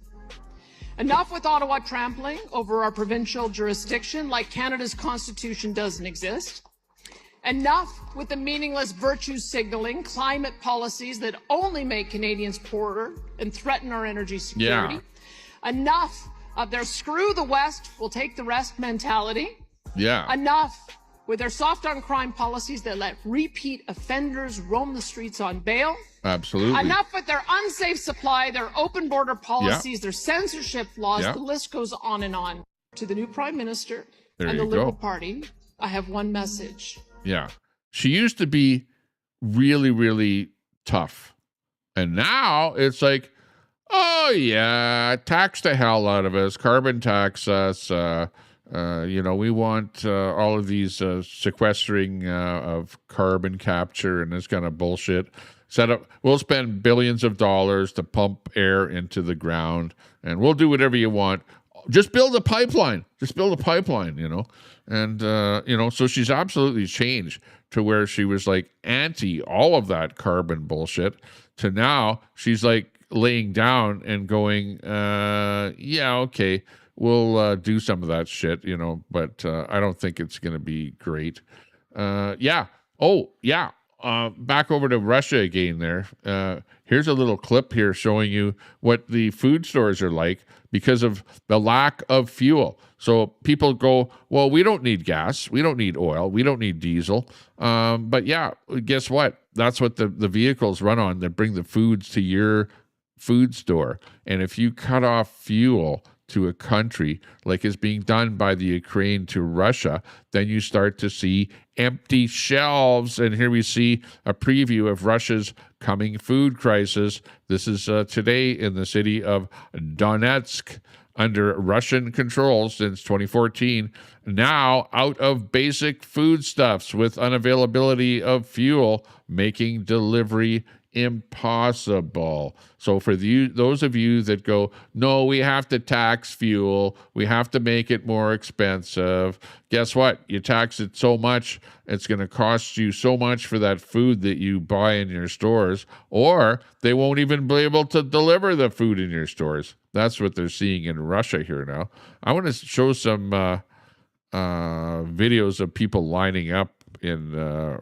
Enough with Ottawa trampling over our provincial jurisdiction like Canada's Constitution doesn't exist. Enough with the meaningless virtue signaling climate policies that only make Canadians poorer and threaten our energy security. Yeah. Enough of their screw the West, we'll take the rest mentality. Yeah. Enough with their soft on crime policies that let repeat offenders roam the streets on bail. Absolutely. Enough with their unsafe supply, their open border policies, their censorship laws. The list goes on and on. To the new Prime Minister and the Liberal Party, I have one message. Yeah. She used to be really, really tough. And now it's like, oh, yeah, tax the hell out of us, carbon tax us. We want all of these sequestering of carbon capture and this kind of bullshit. We'll spend billions of dollars to pump air into the ground, and we'll do whatever you want. Just build a pipeline. And, so she's absolutely changed to where she was like anti all of that carbon bullshit to now she's like laying down and going, okay, we'll do some of that shit, but I don't think it's going to be great. Back over to Russia again there. Here's a little clip here showing you what the food stores are like because of the lack of fuel. So people go, well, we don't need gas. We don't need oil. We don't need diesel. But guess what? That's what the vehicles run on that bring the foods to your food store. And if you cut off fuel to a country like is being done by the Ukraine to Russia, then you start to see empty shelves. And here we see a preview of Russia's coming food crisis. This is today in the city of Donetsk, under Russian control since 2014, now out of basic foodstuffs with unavailability of fuel, making delivery impossible. So for those of you that go, no, we have to tax fuel, we have to make it more expensive, guess what? You tax it so much, it's going to cost you so much for that food that you buy in your stores, or they won't even be able to deliver the food in your stores. That's what they're seeing in Russia here now. I want to show some videos of people lining up in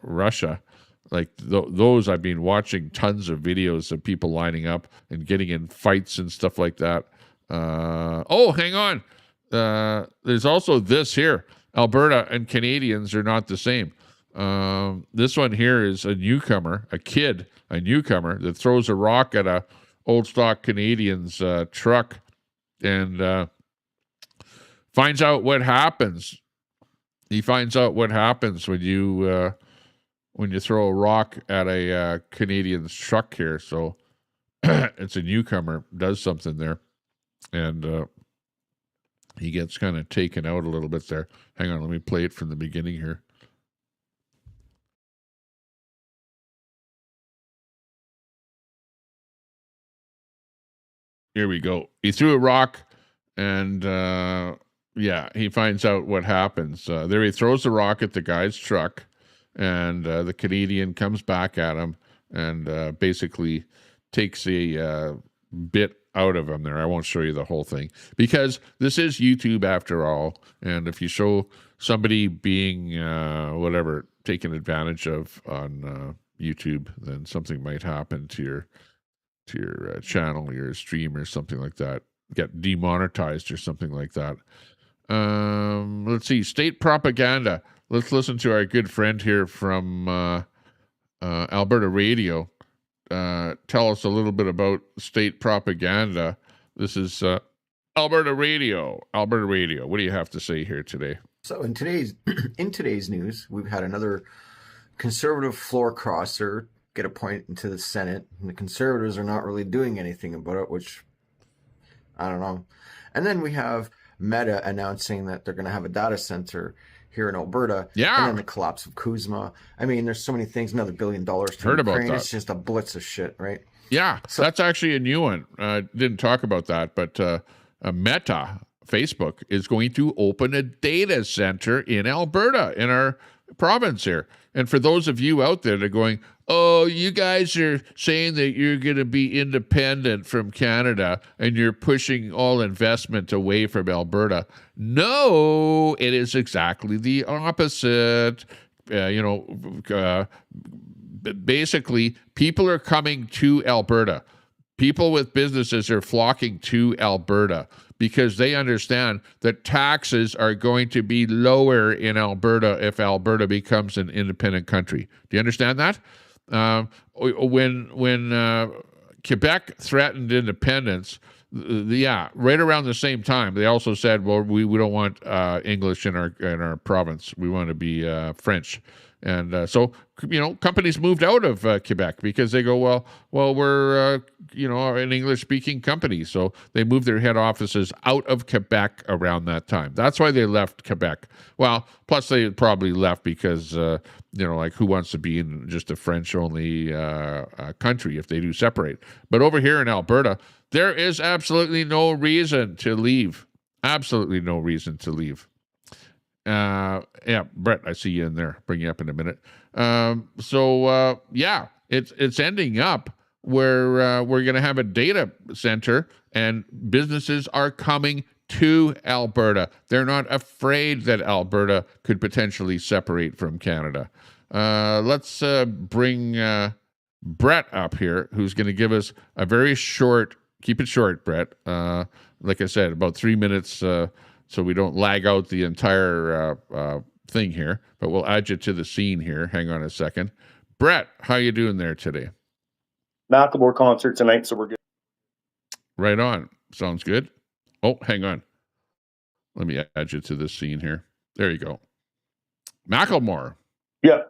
Russia. Like those, I've been watching tons of videos of people lining up and getting in fights and stuff like that. Hang on. There's also this here. Alberta and Canadians are not the same. This one here is a newcomer that throws a rock at old stock Canadian's truck and finds out what happens. He finds out what happens when you throw a rock at a Canadian's truck here. So it's a newcomer, does something there, and he gets kind of taken out a little bit there. Hang on, let me play it from the beginning here. Here we go. He threw a rock, and he finds out what happens. There he throws the rock at the guy's truck, and the Canadian comes back at him and basically takes a bit out of him there. I won't show you the whole thing because this is YouTube after all, and if you show somebody being taken advantage of on YouTube, then something might happen to your channel, your stream, or something like that. Get demonetized or something like that. Let's see, state propaganda. Let's listen to our good friend here from Alberta Radio. Tell us a little bit about state propaganda. This is Alberta Radio. Alberta Radio. What do you have to say here today? So in today's news, we've had another conservative floor crosser get appointed into the Senate, and the Conservatives are not really doing anything about it, which I don't know. And then we have Meta announcing that they're going to have a data center here in Alberta. Yeah. And then the collapse of Kuzma. I mean, there's so many things. Another $1 billion to Heard about Ukraine. that. It's just a blitz of shit, right? Yeah, so that's actually a new one. Didn't talk about that, but Meta, Facebook, is going to open a data center in Alberta, in our province here. And for those of you out there that are going, oh, you guys are saying that you're going to be independent from Canada and you're pushing all investment away from Alberta. No, it is exactly the opposite. Basically, people are coming to Alberta. People with businesses are flocking to Alberta because they understand that taxes are going to be lower in Alberta if Alberta becomes an independent country. Do you understand that? When Quebec threatened independence, right around the same time, they also said, "Well, we don't want English in our province. We want to be French." And so companies moved out of Quebec because they go, well, we're an English-speaking company, so they moved their head offices out of Quebec around that time. That's why they left Quebec. Well, plus they probably left because who wants to be in just a French-only country if they do separate? But over here in Alberta, there is absolutely no reason to leave. Absolutely no reason to leave. Brett, I see you in there. Bring you up in a minute. It's ending up where we're going to have a data center and businesses are coming to Alberta. They're not afraid that Alberta could potentially separate from Canada. Let's bring Brett up here, who's going to give us a very short, keep it short, Brett. Like I said, about 3 minutes, so we don't lag out the entire thing here, but we'll add you to the scene here. Hang on a second. Brett, how you doing there today? Macklemore concert tonight, so we're good. Right on. Sounds good. Oh, hang on. Let me add you to this scene here. There you go. Macklemore. Yeah.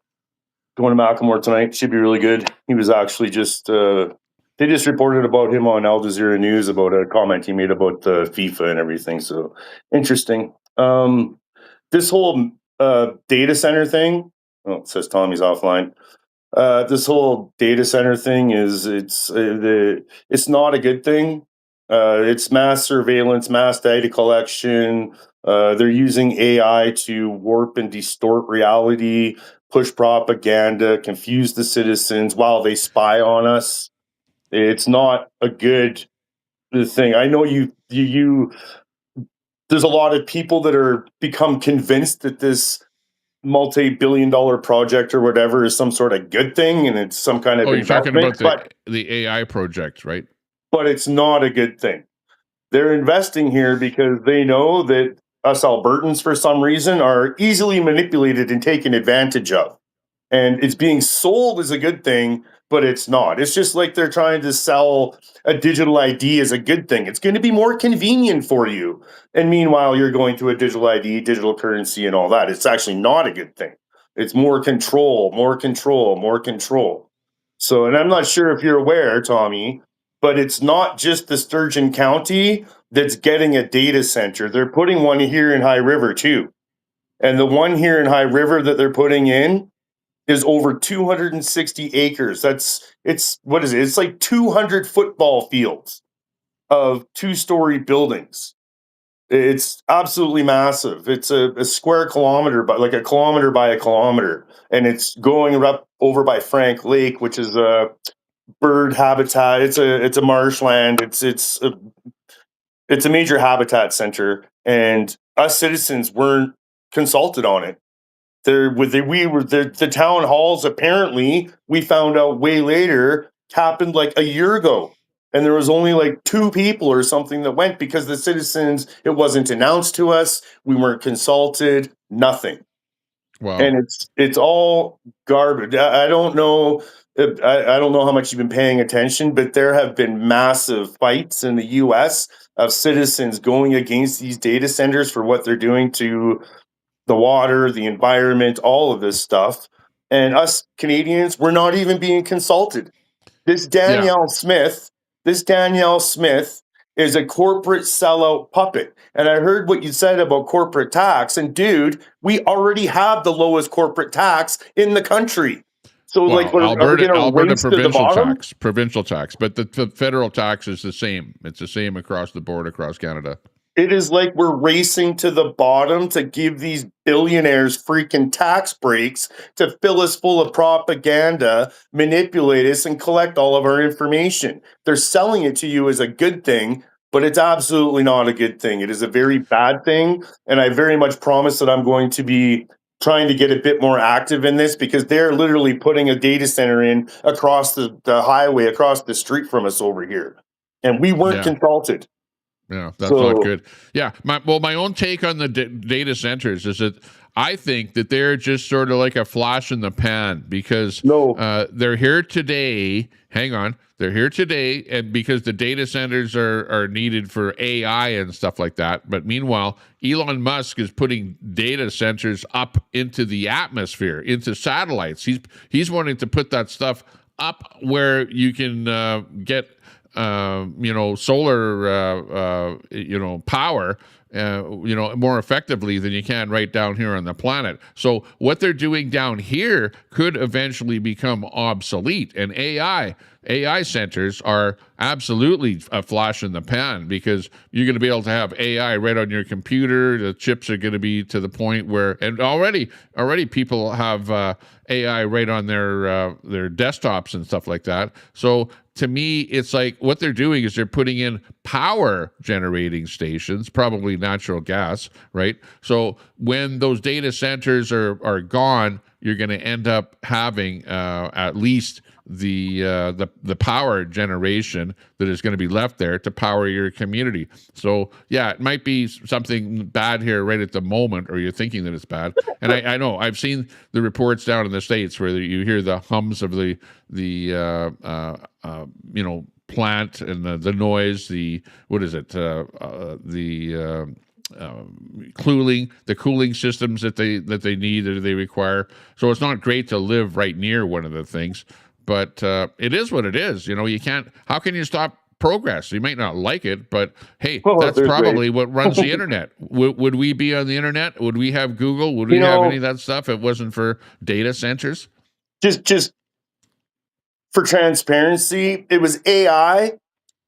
Going to Macklemore tonight. Should be really good. He was actually just... they just reported about him on Al Jazeera News about a comment he made about the FIFA and everything. So interesting. This whole data center thing. Oh, it says Tommy's offline. This whole data center thing it's not a good thing. It's mass surveillance, mass data collection. They're using AI to warp and distort reality, push propaganda, confuse the citizens while they spy on us. It's not a good thing. I know you there's a lot of people that are become convinced that this multi-billion-dollar project or whatever is some sort of good thing and it's some kind of you're talking about but the AI project, right? But it's not a good thing. They're investing here because they know that us Albertans, for some reason, are easily manipulated and taken advantage of. And it's being sold as a good thing, but it's not. It's just like they're trying to sell a digital ID as a good thing. It's going to be more convenient for you. And meanwhile, you're going to a digital ID, digital currency, and all that. It's actually not a good thing. It's more control, more control, more control. So, and I'm not sure if you're aware, Tommy, but it's not just the Sturgeon County that's getting a data center. They're putting one here in High River too. And the one here in High River that they're putting in is over 260 acres. It's what is it? It's like 200 football fields of 2-story buildings. It's absolutely massive. It's a square kilometer, but like a kilometer by a kilometer, and it's going up over by Frank Lake, which is a bird habitat. It's a marshland. It's a major habitat center, and us citizens weren't consulted on it. The town halls, apparently we found out way later, happened like a year ago, and there was only like 2 people or something that went because the citizens, it wasn't announced to us, we weren't consulted, nothing. Wow. And it's all garbage. I don't know. I don't know how much you've been paying attention, but there have been massive fights in the U.S. of citizens going against these data centers for what they're doing to the water, the environment, all of this stuff. And us Canadians, we're not even being consulted. This Danielle Smith is a corporate sellout puppet. And I heard what you said about corporate tax. And dude, we already have the lowest corporate tax in the country. So, well, like, Alberta race provincial tax, but the federal tax is the same. It's the same across the board, across Canada. It is like we're racing to the bottom to give these billionaires freaking tax breaks to fill us full of propaganda, manipulate us, and collect all of our information. They're selling it to you as a good thing, but it's absolutely not a good thing. It is a very bad thing, and I very much promise that I'm going to be trying to get a bit more active in this, because they're literally putting a data center in across the highway, across the street from us over here, and we weren't consulted. Yeah, that's not good. Yeah, my own take on the data centers is that I think that they're just sort of like a flash in the pan, because they're here today. Hang on, they're here today, and because the data centers are needed for AI and stuff like that. But meanwhile, Elon Musk is putting data centers up into the atmosphere, into satellites. He's wanting to put that stuff up where you can get solar, power, more effectively than you can right down here on the planet. So what they're doing down here could eventually become obsolete, and AI centers are absolutely a flash in the pan, because you're going to be able to have AI right on your computer. The chips are going to be to the point where, and already people have AI right on their desktops and stuff like that. So to me, it's like what they're doing is they're putting in power generating stations, probably natural gas, right? So when those data centers are gone, you're going to end up having at least the power generation that is going to be left there to power your community. So yeah, it might be something bad here right at the moment, or you're thinking that it's bad. And I know I've seen the reports down in the States where you hear the hums of the plant and the noise, the cooling systems that they need, that they require. So it's not great to live right near one of the things, but it is what it is. You can't. How can you stop progress? You might not like it, but hey, that's probably what runs the internet. Would we be on the internet? Would we have Google? Would we have any of that stuff if it wasn't for data centers? Just for transparency, it was AI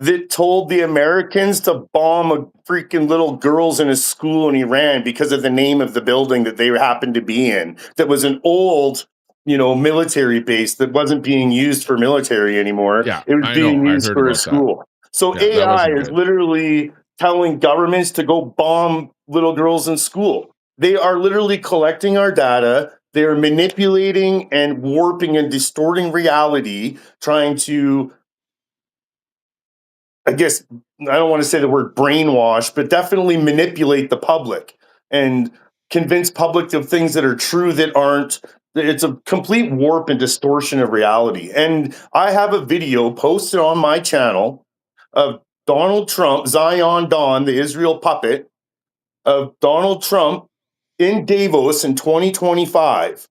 that told the Americans to bomb a freaking little girls in a school in Iran because of the name of the building that they happened to be in. That was an old, military base that wasn't being used for military anymore. Yeah, it was being used for a school. So AI is literally telling governments to go bomb little girls in school. They are literally collecting our data. They are manipulating and warping and distorting reality, trying to, I guess, I don't want to say the word brainwash, but definitely manipulate the public and convince public of things that are true that aren't, It's a complete warp and distortion of reality. And I have a video posted on my channel of Donald Trump, Zion Don, the Israel puppet, of Donald Trump in Davos in 2025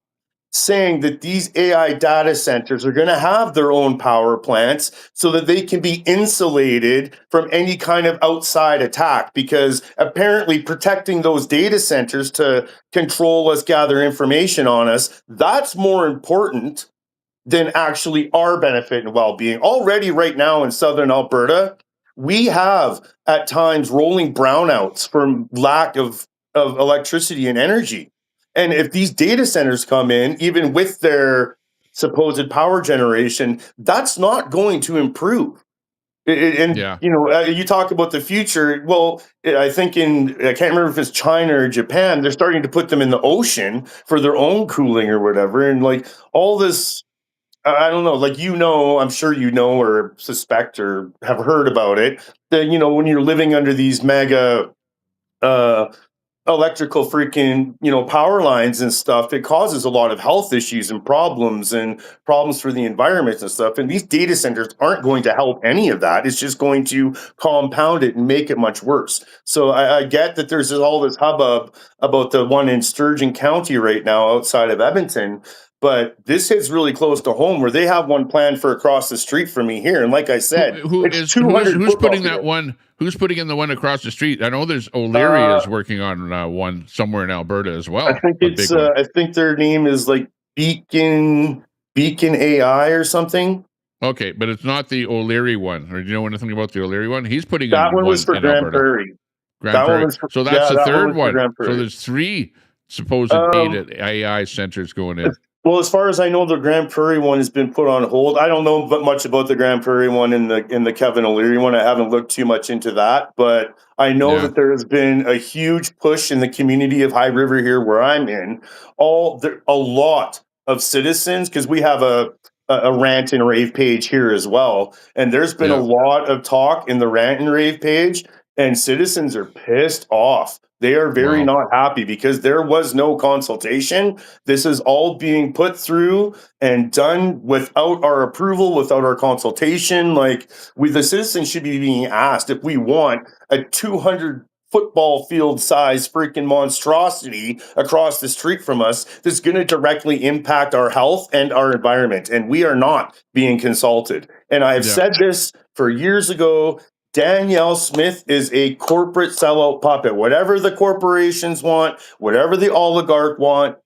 saying that these AI data centers are going to have their own power plants so that they can be insulated from any kind of outside attack, because apparently protecting those data centers to control us, gather information on us, that's more important than actually our benefit and well-being. Already right now in southern Alberta, we have at times rolling brownouts from lack of electricity and energy. And if these data centers come in, even with their supposed power generation, that's not going to improve. And Yeah. you know, you talk about the future. Well, I think I can't remember if it's China or Japan. They're starting to put them in the ocean for their own cooling or whatever. And like all this, I don't know. Like, you know, I'm sure you know or suspect or have heard about it. That, you know, when you're living under these mega uh, electrical freaking, you know, power lines and stuff, it causes a lot of health issues and problems for the environment and stuff. And these data centers aren't going to help any of that. It's just going to compound it and make it much worse. So I get that there's all this hubbub about the one in Sturgeon County right now outside of Edmonton. But this hits really close to home, where they have one planned for across the street from me here. And like I said, Who's putting that one? Who's putting in the one across the street? I know there's O'Leary is working on one somewhere in Alberta as well. I think it's I think their name is like Beacon AI or something. Okay, but it's not the O'Leary one. Or do you know anything about the O'Leary one? He's putting that in one was for Grand Alberta. Prairie. Grand Prairie. So that's the third one. So there's 3 supposed data AI centers going in. Well, as far as I know, the Grand Prairie one has been put on hold. I don't know much about the Grand Prairie one and the Kevin O'Leary one. I haven't looked too much into that, but I know that there has been a huge push in the community of High River here, where I'm in. A lot of citizens, because we have a rant and rave page here as well, and there's been a lot of talk in the rant and rave page, and citizens are pissed off. They are very not happy because there was no consultation. This is all being put through and done without our approval, without our consultation. Like, the citizens should be being asked if we want a 200 football field size freaking monstrosity across the street from us that's going to directly impact our health and our environment. And we are not being consulted. And I've said this for years ago. Danielle Smith is a corporate sellout puppet. Whatever the corporations want, whatever the oligarch want,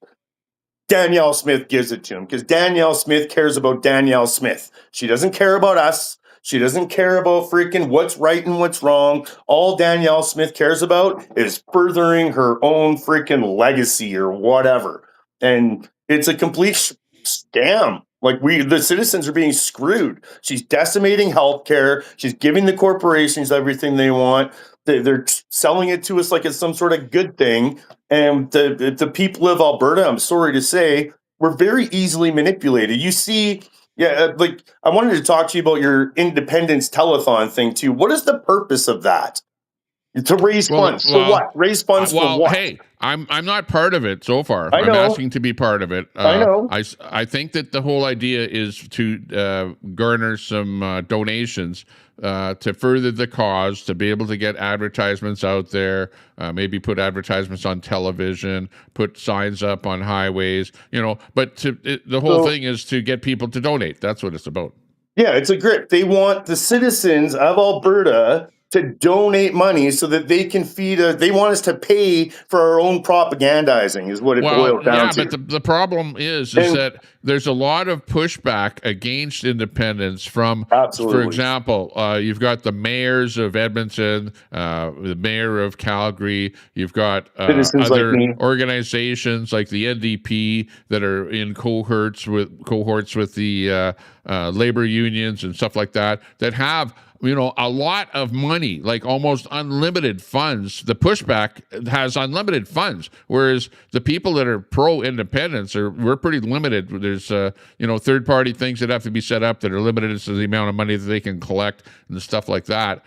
Danielle Smith gives it to him, because Danielle Smith cares about Danielle Smith. She doesn't care about us. She doesn't care about freaking what's right and what's wrong. All Danielle Smith cares about is furthering her own freaking legacy or whatever. And it's a complete scam. Like, the citizens are being screwed. She's decimating healthcare. She's giving the corporations everything they want. They're selling it to us like it's some sort of good thing. And the people of Alberta, I'm sorry to say, we're very easily manipulated. You see, like, I wanted to talk to you about your Independence Telethon thing too. What is the purpose of that? To raise funds for what? Raise funds for what? Hey, I'm not part of it so far. I'm asking to be part of it. I know. I think that the whole idea is to garner some donations to further the cause, to be able to get advertisements out there, maybe put advertisements on television, put signs up on highways, you know. But the whole thing is to get people to donate. That's what it's about. Yeah, it's a grip. They want the citizens of Alberta to donate money so that they can feed us. They want us to pay for our own propagandizing, is what it boils down to. Yeah, but the problem is that there's a lot of pushback against independence from, for example, you've got the mayors of Edmonton, the mayor of Calgary, you've got other organizations like the NDP that are in cohorts with the labor unions and stuff like that have a lot of money, like almost unlimited funds. The pushback has unlimited funds, whereas the people that are pro-independence we're pretty limited. There's third-party things that have to be set up that are limited as to the amount of money that they can collect and stuff like that.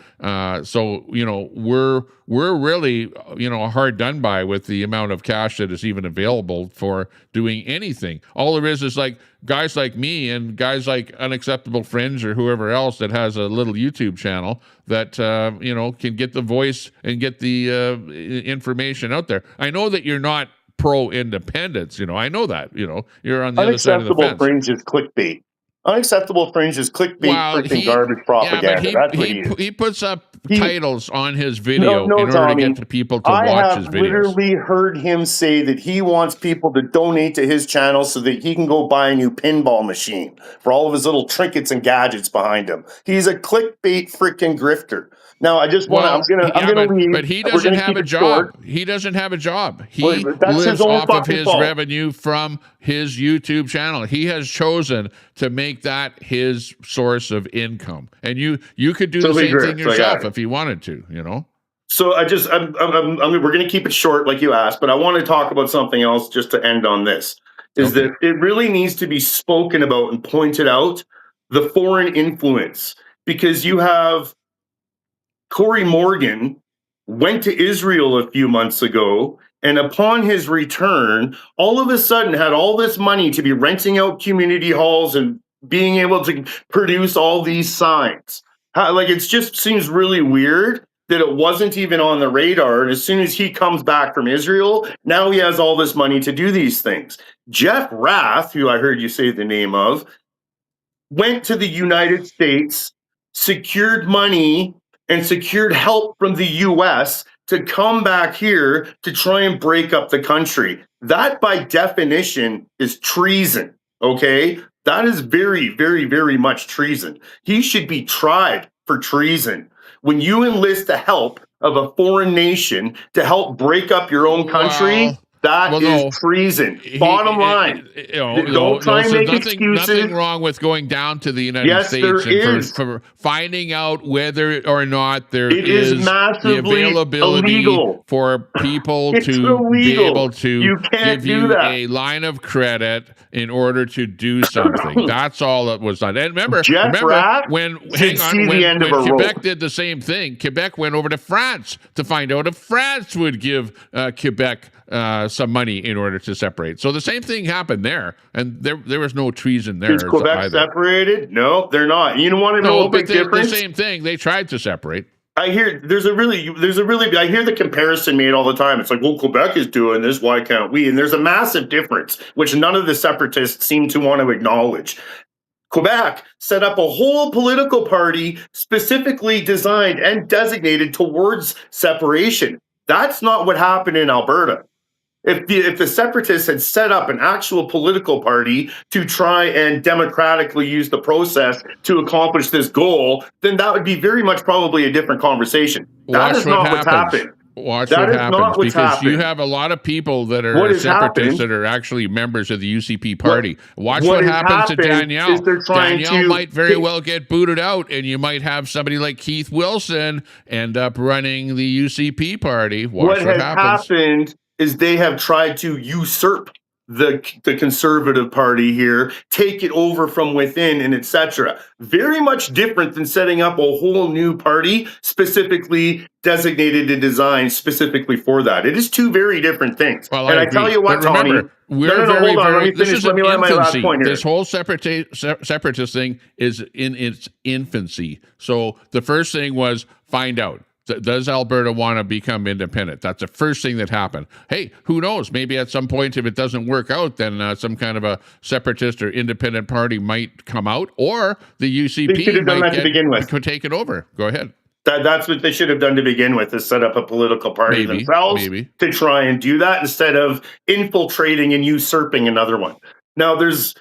So we're really hard done by with the amount of cash that is even available for doing anything. All there is like guys like me and guys like Unacceptable Fringe or whoever else that has a little YouTube channel that can get the voice and get the information out there. I know that you're not pro-independence. I know that. You're on the other side of the fence. Unacceptable Fringe is clickbait. Unacceptable Fringe is clickbait, freaking garbage propaganda. Yeah, but he puts up titles on his video in order to get the people to watch his videos. I have literally heard him say that he wants people to donate to his channel so that he can go buy a new pinball machine for all of his little trinkets and gadgets behind him. He's a clickbait freaking grifter. Now, I just want to. I'm going to leave. But he doesn't have a job. He doesn't have a job. He lives off of his revenue from his YouTube channel. He has chosen to make that his source of income, and you could do the same thing yourself if you wanted to. So we're going to keep it short, like you asked, but I want to talk about something else just to end on this. That it really needs to be spoken about and pointed out, the foreign influence, because you have Corey Morgan went to Israel a few months ago, and upon his return, all of a sudden had all this money to be renting out community halls and being able to produce all these signs. It just seems really weird that it wasn't even on the radar. And as soon as he comes back from Israel, now he has all this money to do these things. Jeff Rath, who I heard you say the name of, went to the United States, secured money and secured help from the U.S. to come back here to try and break up the country. That, by definition, is treason, okay? That is very, very, very much treason. He should be tried for treason. When you enlist the help of a foreign nation to help break up your own country, that is treason. Bottom line. Don't try and make excuses. Nothing wrong with going down to the United States and for finding out whether or not there is the availability illegal for people to be able to give you a line of credit in order to do something. That's all that was done. And remember when Quebec did the same thing, Quebec went over to France to find out if France would give Quebec some money in order to separate. So the same thing happened there, and there was no treason there. Is Quebec separated? No, they're not. You don't want to know a big difference? The same thing. They tried to separate. I hear I hear the comparison made all the time. It's like, well, Quebec is doing this, why can't we? And there's a massive difference, which none of the separatists seem to want to acknowledge. Quebec set up a whole political party specifically designed and designated towards separation. That's not what happened in Alberta. If the separatists had set up an actual political party to try and democratically use the process to accomplish this goal, then that would be very much probably a different conversation. That is not what's happened. Watch what happens, because you have a lot of people that are separatists that are actually members of the UCP party. Watch what happens to Danielle. Danielle might very well get booted out, and you might have somebody like Keith Wilson end up running the UCP party. What has happened is they have tried to usurp the Conservative Party here, take it over from within, and etc. Very much different than setting up a whole new party specifically designated and designed specifically for that. It is two very different things. Well, and I tell you what, Tommy, hold on, let me finish. Let me let my last point here. This whole separatist thing is in its infancy. So the first thing was find out. Does Alberta want to become independent? That's the first thing that happened. Hey, who knows? Maybe at some point, if it doesn't work out, then some kind of a separatist or independent party might come out, or the UCP might take it over. Go ahead. That's what they should have done to begin with, is set up a political party themselves to try and do that instead of infiltrating and usurping another one. Now, there's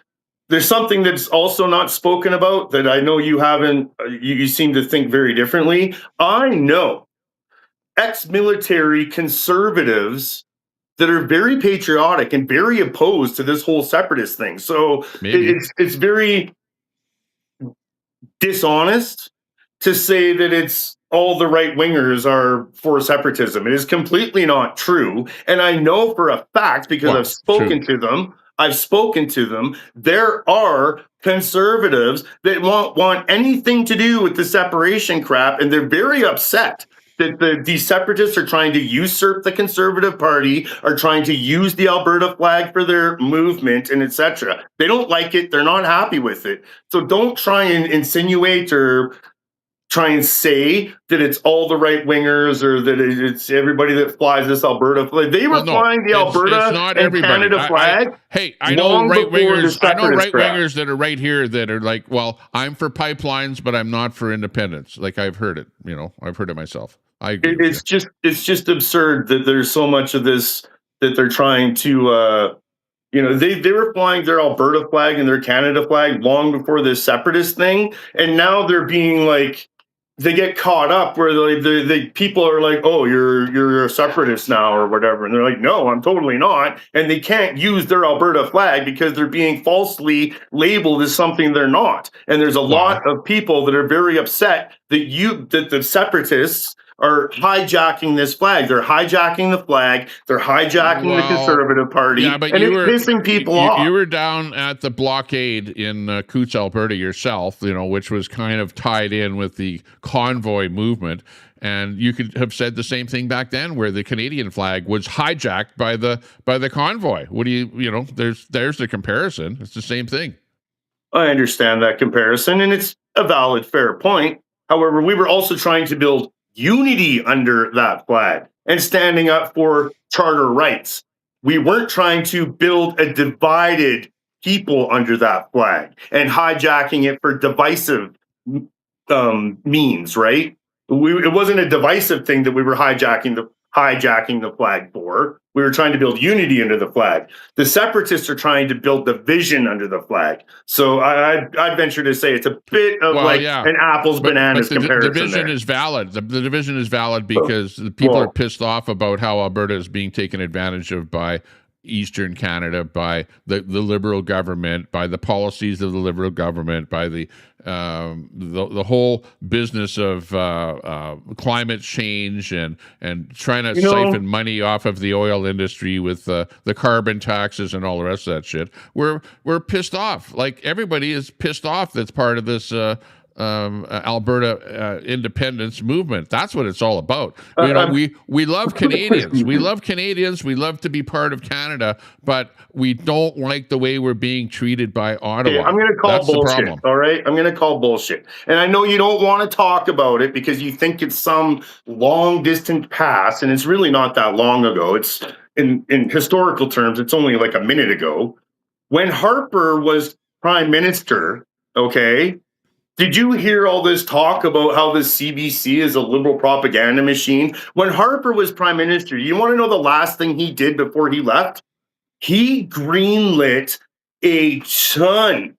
something that's also not spoken about that I know you haven't, you seem to think very differently. I know ex-military conservatives that are very patriotic and very opposed to this whole separatist thing. So it's very dishonest to say that it's all the right wingers are for separatism. It is completely not true. And I know for a fact, because Well, I've spoken to them, there are conservatives that won't want anything to do with the separation crap. And they're very upset that these separatists are trying to usurp the Conservative Party, are trying to use the Alberta flag for their movement, and etc. They don't like it. They're not happy with it. So don't try and insinuate or try and say that it's all the right wingers or that it's everybody that flies this Alberta flag. They were flying the Alberta it's not and everybody. Canada flag. I know right wingers. I know right crap. wingers that are right here that are like, well, I'm for pipelines, but I'm not for independence. Like I've heard it. You know, I've heard it myself. I agree. It's just absurd that there's so much of this that they're trying to. They were flying their Alberta flag and their Canada flag long before this separatist thing, and now they're being like, they get caught up where the people are like, oh, you're a separatist now or whatever, and they're like, no, I'm totally not, and they can't use their Alberta flag because they're being falsely labeled as something they're not, and there's a lot of people that are very upset that the separatists are hijacking this flag. They're hijacking the flag. They're hijacking the Conservative Party. Yeah, but and it's pissing people off. You were down at the blockade in Coutts, Alberta yourself, which was kind of tied in with the convoy movement. And you could have said the same thing back then, where the Canadian flag was hijacked by the convoy. What do there's the comparison. It's the same thing. I understand that comparison, and it's a valid, fair point. However, we were also trying to build unity under that flag and standing up for charter rights. We weren't trying to build a divided people under that flag and hijacking it for divisive means, right? It wasn't a divisive thing that we were hijacking the flag for. We were trying to build unity under the flag. The separatists are trying to build division under the flag. So I'd venture to say it's a bit of an apples bananas comparison. The division is valid. The division is valid because the people are pissed off about how Alberta is being taken advantage of by Eastern Canada, by the Liberal government, by the policies of the Liberal government, by the whole business of climate change and trying to siphon money off of the oil industry with the carbon taxes and all the rest of that shit. We're pissed off. Like everybody is pissed off. That's part of this Alberta independence movement. That's what it's all about. We love Canadians. We love Canadians. We love to be part of Canada, but we don't like the way we're being treated by Ottawa. Okay, I'm going to call bullshit. All right, I'm going to call bullshit. And I know you don't want to talk about it because you think it's some long distant past, and it's really not that long ago. It's in historical terms, it's only like a minute ago when Harper was prime minister. Okay. Did you hear all this talk about how the CBC is a liberal propaganda machine? When Harper was prime minister, you want to know the last thing he did before he left? He greenlit a ton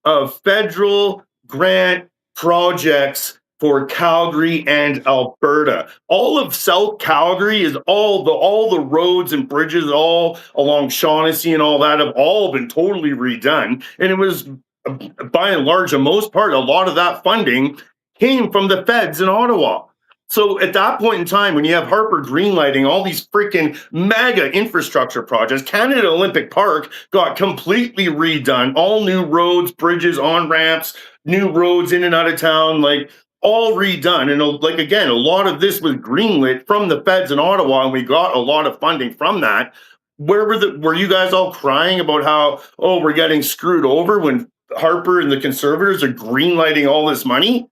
of federal grant projects for Calgary and Alberta. All of South Calgary is all the roads and bridges all along Shaughnessy and all that have all been totally redone. And it was, by and large, the most part, a lot of that funding came from the feds in Ottawa. So at that point in time, when you have Harper greenlighting all these freaking mega infrastructure projects, Canada Olympic Park got completely redone, all new roads, bridges, on-ramps, new roads in and out of town, like all redone. And again, a lot of this was greenlit from the feds in Ottawa, and we got a lot of funding from that. Were you guys all crying about how, we're getting screwed over when Harper and the Conservatives are greenlighting all this money?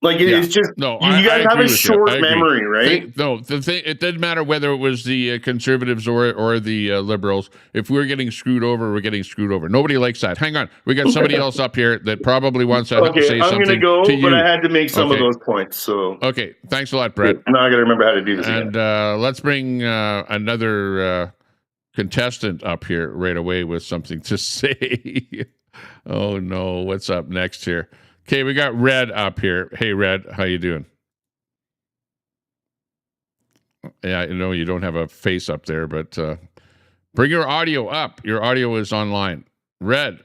It's just you guys have a short memory, right? It didn't matter whether it was the Conservatives or the Liberals. If we're getting screwed over, we're getting screwed over. Nobody likes that. Hang on, we got somebody else up here that probably wants to say something. I'm going to go, but I had to make some of those points. So thanks a lot, Brett. Now I got to remember how to do this. And let's bring another contestant up here right away with something to say. Oh no, what's up next here? Okay, we got Red up here. Hey, Red, how you doing? Yeah, I know you don't have a face up there, but bring your audio up. Your audio is online. Red,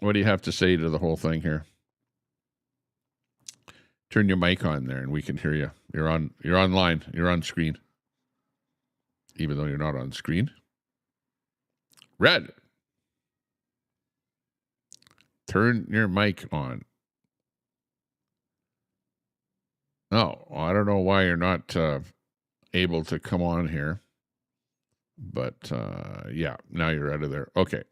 what do you have to say to the whole thing here? Turn your mic on there and we can hear you. You're online. You're on screen. Even though you're not on screen. Red. Turn your mic on. Oh, I don't know why you're not able to come on here. But yeah, now you're out of there. Okay.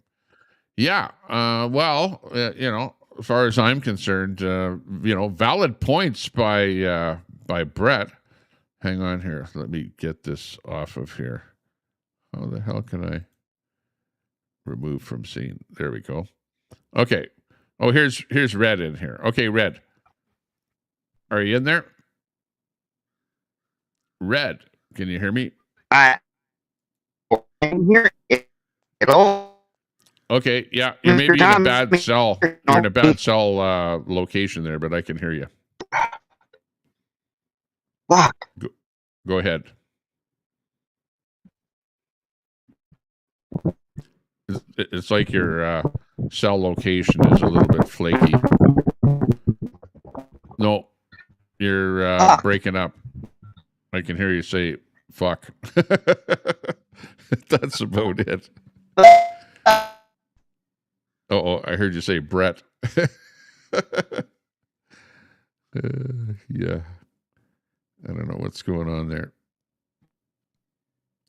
Yeah. Well, as far as I'm concerned, valid points by Brett. Hang on here. Let me get this off of here. How the hell can I remove from scene? There we go. Okay. Oh, here's Red in here. Okay, Red. Are you in there? Red, can you hear me? I'm here. Hello. Okay, yeah, you're maybe in a Tom, bad cell. You're in a bad cell location there, but I can hear you. Fuck. Go ahead. It's like your cell location is a little bit flaky. No, you're breaking up. I can hear you say fuck. That's about it. Oh, I heard you say Brett. Yeah. I don't know what's going on there.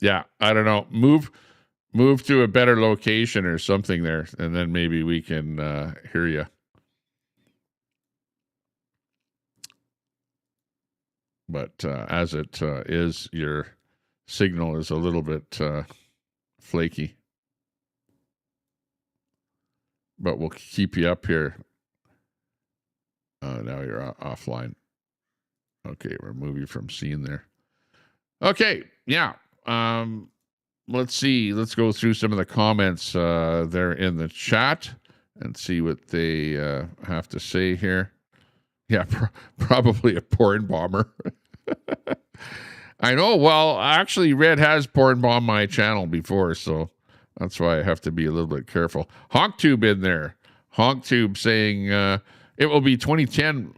Yeah, I don't know. Move to a better location or something there, and then maybe we can hear you. But as it is, your signal is a little bit flaky. But we'll keep you up here. Now you're offline. Okay, remove you from scene there. Okay, yeah. Let's see. Let's go through some of the comments there in the chat and see what they have to say here. Yeah, probably a porn bomber. I know. Well, actually, Red has porn bombed my channel before, so that's why I have to be a little bit careful. HonkTube in there. HonkTube saying it will be 2010,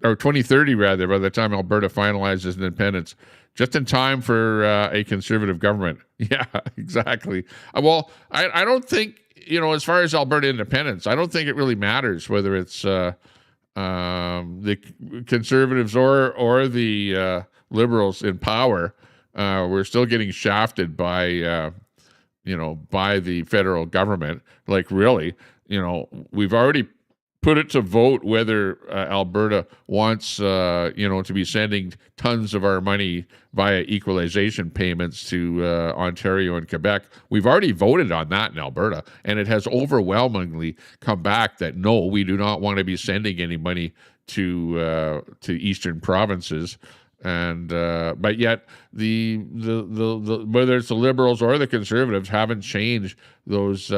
or 2030 rather, by the time Alberta finalizes independence, just in time for a conservative government. Yeah, exactly. Well, I don't think, as far as Alberta independence, I don't think it really matters whether it's the conservatives or the liberals in power. We're still getting shafted by by the federal government. Like, really, we've already put it to vote whether Alberta wants, to be sending tons of our money via equalization payments to Ontario and Quebec. We've already voted on that in Alberta, and it has overwhelmingly come back that no, we do not want to be sending any money to eastern provinces. And but yet the whether it's the liberals or the conservatives haven't changed those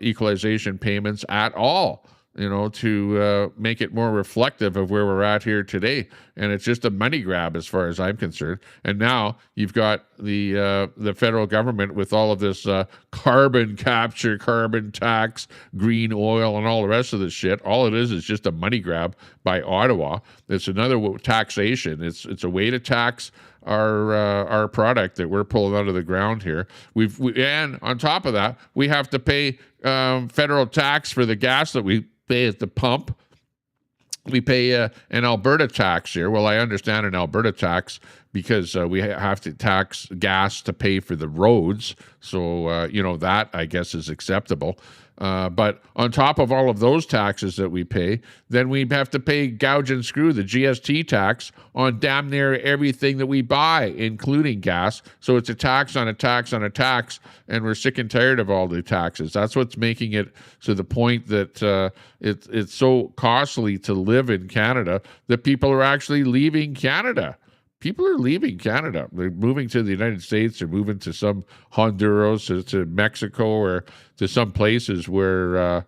equalization payments at all, to make it more reflective of where we're at here today. And it's just a money grab as far as I'm concerned. And now you've got the federal government with all of this carbon capture, carbon tax, green oil, and all the rest of this shit. All it is just a money grab by Ottawa. It's another taxation. It's a way to tax our product that we're pulling out of the ground here. And on top of that, we have to pay federal tax for the gas that we pay at the pump. We pay an Alberta tax here. Well, I understand an Alberta tax because we have to tax gas to pay for the roads. So, that I guess is acceptable. But on top of all of those taxes that we pay, then we have to pay gouge and screw, the GST tax, on damn near everything that we buy, including gas. So it's a tax on a tax on a tax, and we're sick and tired of all the taxes. That's what's making it to the point that it's so costly to live in Canada that people are actually leaving Canada. People are leaving Canada. They're moving to the United States. They're moving to some Honduras, to Mexico, or to some places where,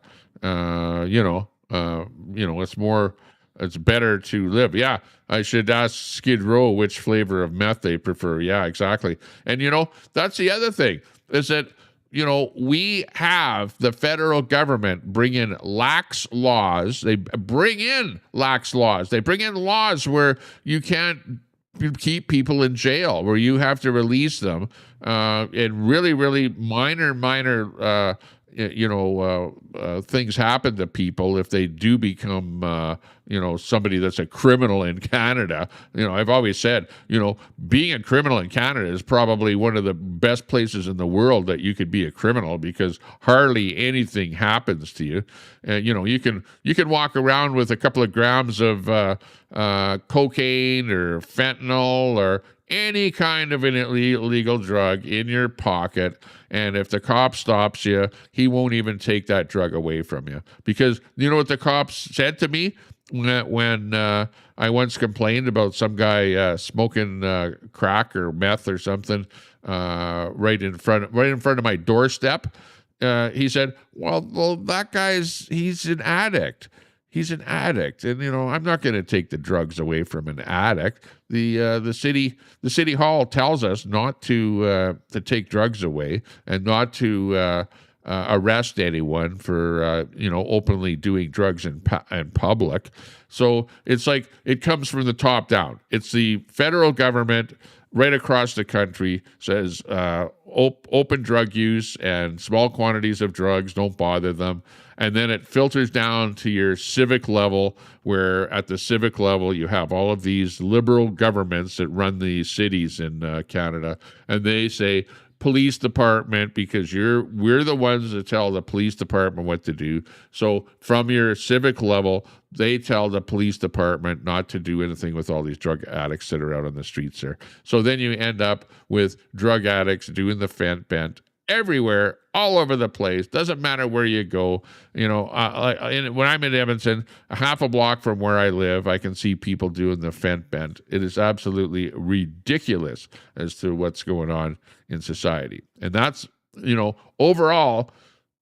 it's better to live. Yeah, I should ask Skid Row which flavor of meth they prefer. Yeah, exactly. And, that's the other thing, is that, we have the federal government bring in lax laws. They bring in lax laws. They bring in laws where you can't keep people in jail, where you have to release them, and really, really minor things happen to people if they do become, somebody that's a criminal in Canada. I've always said, being a criminal in Canada is probably one of the best places in the world that you could be a criminal, because hardly anything happens to you. You can walk around with a couple of grams of cocaine or fentanyl or any kind of an illegal drug in your pocket, and if the cop stops you, he won't even take that drug away from you. Because you know what the cops said to me when I once complained about some guy smoking crack or meth or something right in front of my doorstep? He said, well, that he's an addict. He's an addict, and I'm not going to take the drugs away from an addict. The city hall tells us not to take drugs away and not to arrest anyone for openly doing drugs in public. So it's like it comes from the top down. It's the federal government right across the country says open drug use and small quantities of drugs, don't bother them. And then it filters down to your civic level, where at the civic level you have all of these liberal governments that run the cities in Canada, and they say, police department, because we're the ones that tell the police department what to do. So from your civic level, they tell the police department not to do anything with all these drug addicts that are out on the streets there. So then you end up with drug addicts doing the fent bent everywhere, all over the place. Doesn't matter where you go. When I'm in Edmonton, a half a block from where I live, I can see people doing the fent bent. It is absolutely ridiculous as to what's going on in society. And that's, overall,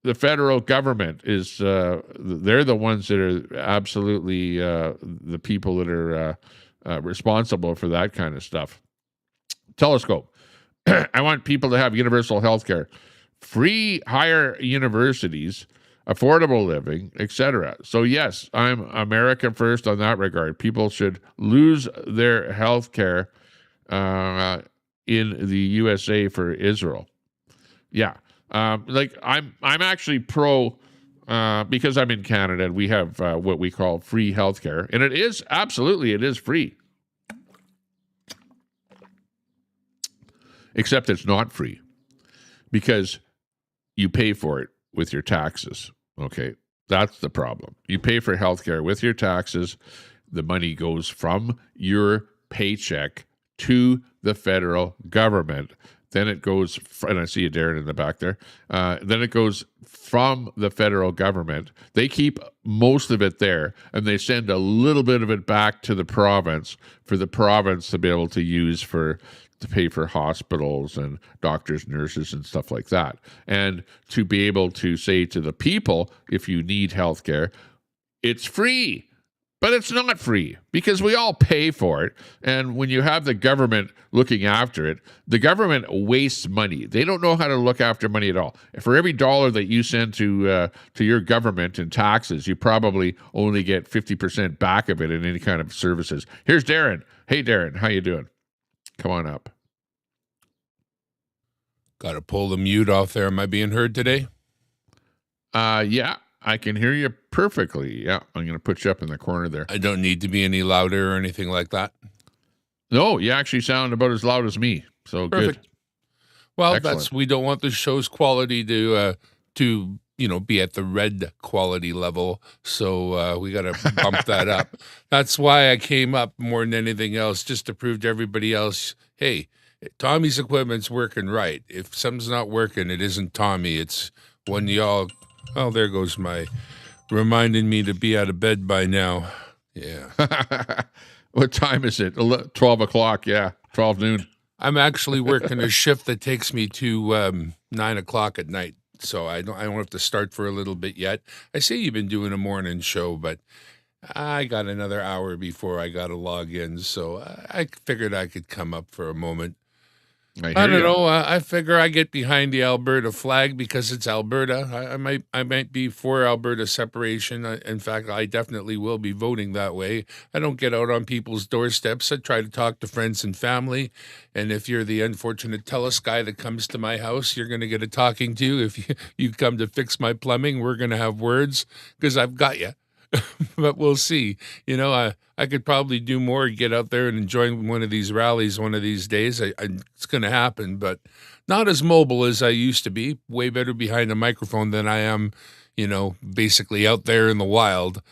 the federal government is, they're the ones that are absolutely the people that are responsible for that kind of stuff. Telescope. I want people to have universal health care, free higher universities, affordable living, etc. So yes, I'm America first on that regard. People should lose their health care in the USA for Israel. Yeah. I'm actually pro, because I'm in Canada and we have what we call free healthcare, and it is free. Except it's not free, because you pay for it with your taxes. Okay, that's the problem. You pay for healthcare with your taxes. The money goes from your paycheck to the federal government. Then it goes, and I see you, Darren, in the back there. Then it goes from the federal government. They keep most of it there, and they send a little bit of it back to the province for the province to be able to use to pay for hospitals and doctors, nurses, and stuff like that. And to be able to say to the people, if you need health care, it's free. But it's not free, because we all pay for it. And when you have the government looking after it, the government wastes money. They don't know how to look after money at all. For every dollar that you send to your government in taxes, you probably only get 50% back of it in any kind of services. Here's Darren. Hey, Darren, how you doing? Come on up. Got to pull the mute off there. Am I being heard today? Yeah, I can hear you perfectly. Yeah, I'm going to put you up in the corner there. I don't need to be any louder or anything like that? No, you actually sound about as loud as me. So perfect. Good. Well, Excellent. we don't want the show's quality to be at the red quality level. So we got to bump that up. That's why I came up more than anything else, just to prove to everybody else, hey, Tommy's equipment's working right. If something's not working, it isn't Tommy. It's when y'all, oh, there goes my reminding me to be out of bed by now. Yeah. What time is it? 12 o'clock. Yeah. 12 noon. I'm actually working a shift that takes me to 9 o'clock at night. So I don't have to start for a little bit yet. I see you've been doing a morning show, but I got another hour before I got to log in. So I figured I could come up for a moment. I I hear don't you. know. I figure I get behind the Alberta flag because it's Alberta. I might be for Alberta separation. In fact, I definitely will be voting that way. I don't get out on people's doorsteps. I try to talk to friends and family. And if you're the unfortunate TELUS guy that comes to my house, you're going to get a talking to. If you come to fix my plumbing, we're going to have words because I've got you. But we'll see. I could probably do more, get out there and enjoy one of these rallies one of these days. It's going to happen, but not as mobile as I used to be. Way better behind a microphone than I am, basically out there in the wild.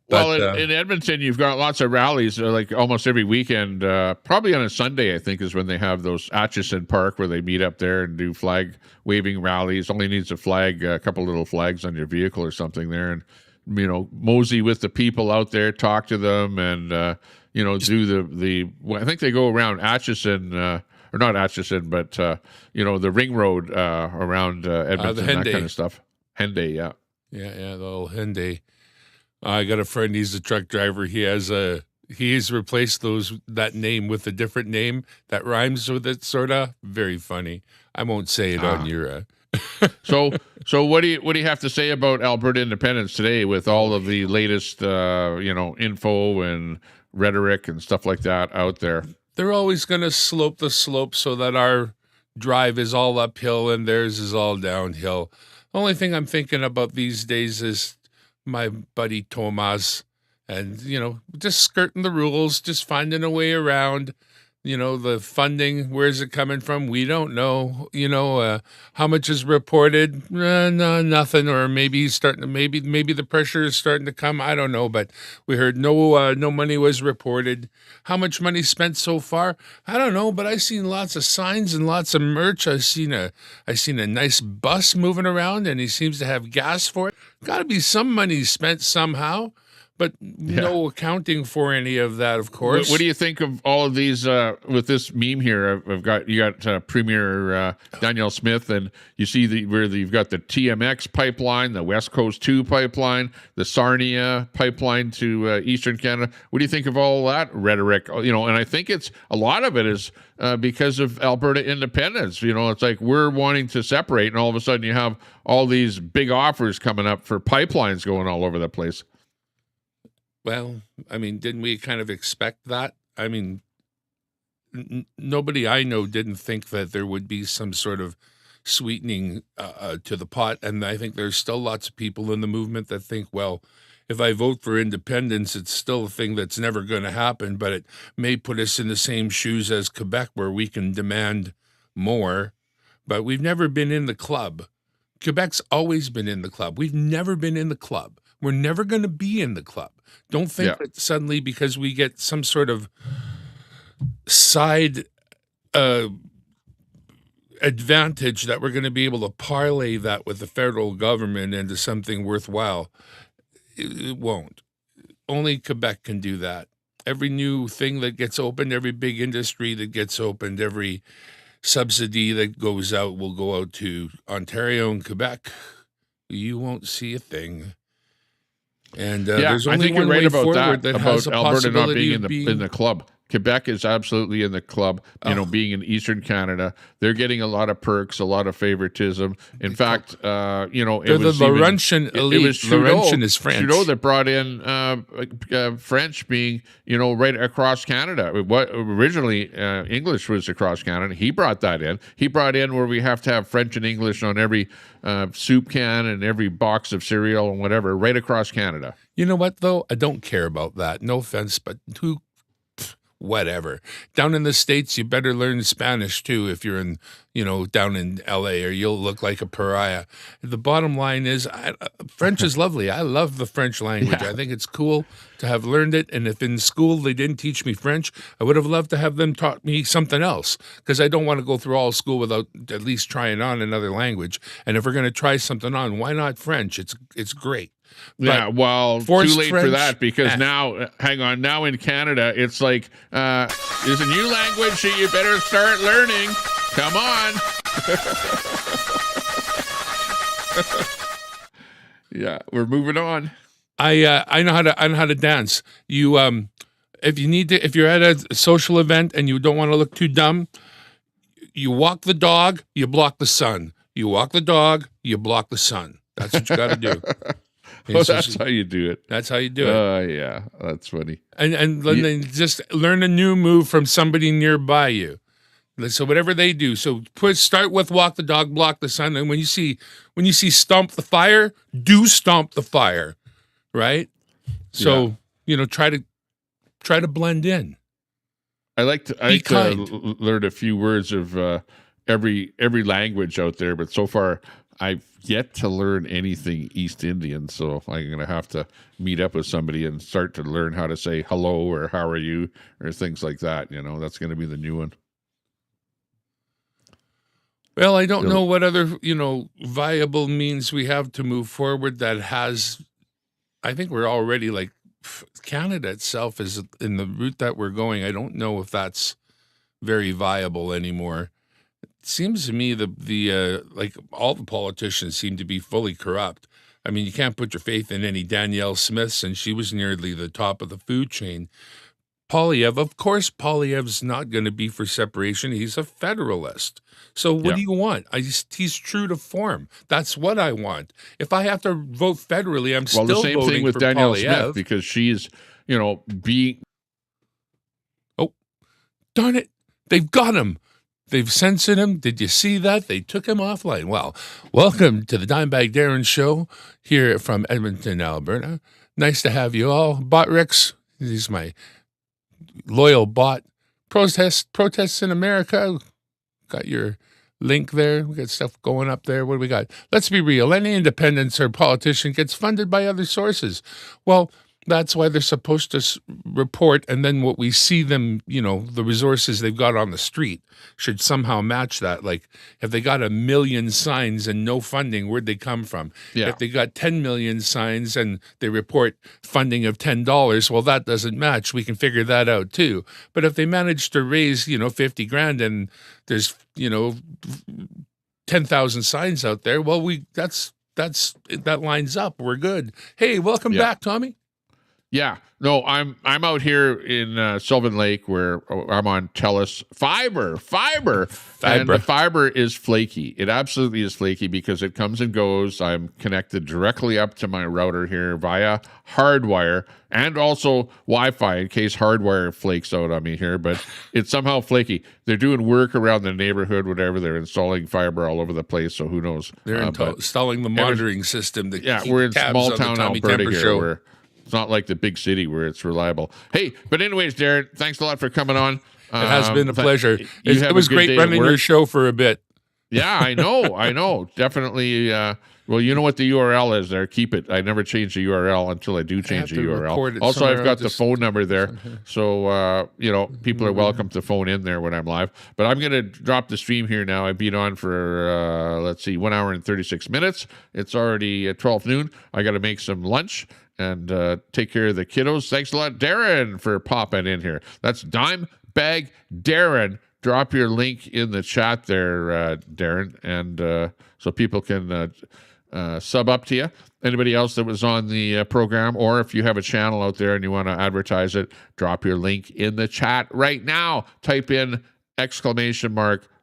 Well, But in Edmonton, you've got lots of rallies, like almost every weekend. Probably on a Sunday, I think, is when they have those Atchison Park where they meet up there and do flag waving rallies. Only needs a flag, a couple little flags on your vehicle or something there, and mosey with the people out there, talk to them, and do the. I think they go around Atchison, or not Atchison, but the ring road around Edmonton, that kind of stuff. Henday, yeah. Yeah, the old Hyundai. I got a friend. He's a truck driver. He's replaced that name with a different name that rhymes with it. Sorta very funny. I won't say it on your. So what do you have to say about Alberta independence today with all of the latest info and rhetoric and stuff like that out there? They're always going to slope the slope so that our drive is all uphill and theirs is all downhill. The only thing I'm thinking about these days is my buddy Tomas and, just skirting the rules, just finding a way around. The funding, where's it coming from? We don't know. How much is reported? No, nothing. Or maybe he's starting to, maybe the pressure is starting to come. I don't know. But we heard no money was reported. How much money spent so far? I don't know. But I seen lots of signs and lots of merch. I seen a nice bus moving around, and he seems to have gas for it. Got to be some money spent somehow. But no accounting for any of that, of course. What do you think of all of these with this meme here? You got Premier Danielle Smith, and you see where you've got the TMX pipeline, the West Coast 2 pipeline, the Sarnia pipeline to Eastern Canada. What do you think of all that rhetoric? And I think a lot of it is because of Alberta independence. It's like we're wanting to separate, and all of a sudden you have all these big offers coming up for pipelines going all over the place. Well, didn't we kind of expect that? Nobody I know didn't think that there would be some sort of sweetening to the pot. And I think there's still lots of people in the movement that think, well, if I vote for independence, it's still a thing that's never going to happen, but it may put us in the same shoes as Quebec where we can demand more. But we've never been in the club. Quebec's always been in the club. We've never been in the club. We're never going to be in the club. Don't think that suddenly because we get some sort of side advantage that we're going to be able to parlay that with the federal government into something worthwhile. It won't. Only Quebec can do that. Every new thing that gets opened, every big industry that gets opened, every subsidy that goes out will go out to Ontario and Quebec. You won't see a thing. And there's only one way forward that has a Alberta not possibility being in the club. Quebec is absolutely in the club, being in Eastern Canada. They're getting a lot of perks, a lot of favoritism. In fact, they're the Laurentian elite. It was Trudeau, Laurentian is French. Trudeau that brought in French being, right across Canada. What originally English was across Canada. He brought that in. He brought in where we have to have French and English on every soup can and every box of cereal and whatever, right across Canada. You know what, though? I don't care about that. No offense, but whatever. Down in the States, you better learn Spanish too if you're in, down in LA, or you'll look like a pariah. The bottom line is French is lovely. I love the French language. I think it's cool to have learned it. And if in school they didn't teach me French, I would have loved to have them taught me something else, because I don't want to go through all school without at least trying on another language. And if we're going to try something on, why not French? It's great. Yeah, well, too late for that, because now, hang on, now in Canada, it's like, there's a new language that you better start learning. Come on. Yeah, we're moving on. I know how to dance. If you're at a social event and you don't want to look too dumb, You walk the dog, you block the sun. You walk the dog, you block the sun. That's what you got to do. Well, that's how you do it. That's how you do it. Yeah, that's funny. And then just learn a new move from somebody nearby you. So whatever they do, so start with walk the dog, block the sun, and when you see stomp the fire, do stomp the fire, right? So try to blend in. I like to learn a few words of every language out there, but so far I've yet to learn anything East Indian. So I'm going to have to meet up with somebody and start to learn how to say hello or how are you or things like that. That's going to be the new one. Well, I don't know what other viable means we have to move forward that has. I think we're already like. Canada itself is in the route that we're going. I don't know if that's very viable anymore. It seems to me the like all the politicians seem to be fully corrupt. I mean, you can't put your faith in any Danielle Smiths, and she was nearly the top of the food chain. Poilievre, of course, Poilievre's not going to be for separation. He's a federalist. So what do you want? He's true to form. That's what I want. If I have to vote federally, I'm still voting for Poilievre. Well, the same thing with Danielle Smith because she's, being. Oh, darn it. They've got him. They've censored him. Did you see that? They took him offline. Well, welcome to the Dimebag Darren Show here from Edmonton, Alberta. Nice to have you all. Botrix, he's my loyal bot. Protests in America. Got your link there. We got stuff going up there. What do we got? Let's be real. Any independent or politician gets funded by other sources. Well, that's why they're supposed to report, and then what we see them, the resources they've got on the street should somehow match that. Like, if they got 1 million signs and no funding, where'd they come from? Yeah. If they got 10 million signs and they report funding of $10, well, that doesn't match. We can figure that out too. But if they manage to raise, 50 grand and there's, 10,000 signs out there, well, that lines up. We're good. Hey, welcome back, Tommy. Yeah, no, I'm out here in Sylvan Lake where I'm on TELUS fiber, and the fiber is flaky. It absolutely is flaky because it comes and goes. I'm connected directly up to my router here via hardwire and also Wi-Fi in case hardwire flakes out on me here, but it's somehow flaky. They're doing work around the neighborhood, whatever. They're installing fiber all over the place, so who knows? They're installing the monitoring system. We're in small town Alberta here. Where it's not like the big city where it's reliable. Hey, but anyways, Darren, thanks a lot for coming on. It has been a pleasure. It was great running your show for a bit. Yeah, I know. Definitely. Well, you know what the URL is there. Keep it. I never change the URL until I do change the URL. Also, I've got the phone number there. So, people are welcome to phone in there when I'm live. But I'm going to drop the stream here now. I've been on for, 1 hour and 36 minutes. It's already 12 noon. I got to make some lunch and take care of the kiddos. Thanks a lot, Darren, for popping in here. That's Dimebag Darren. Drop your link in the chat there, Darren, and so people can sub up to you. Anybody else that was on the program, or if you have a channel out there and you want to advertise it, drop your link in the chat right now. Type in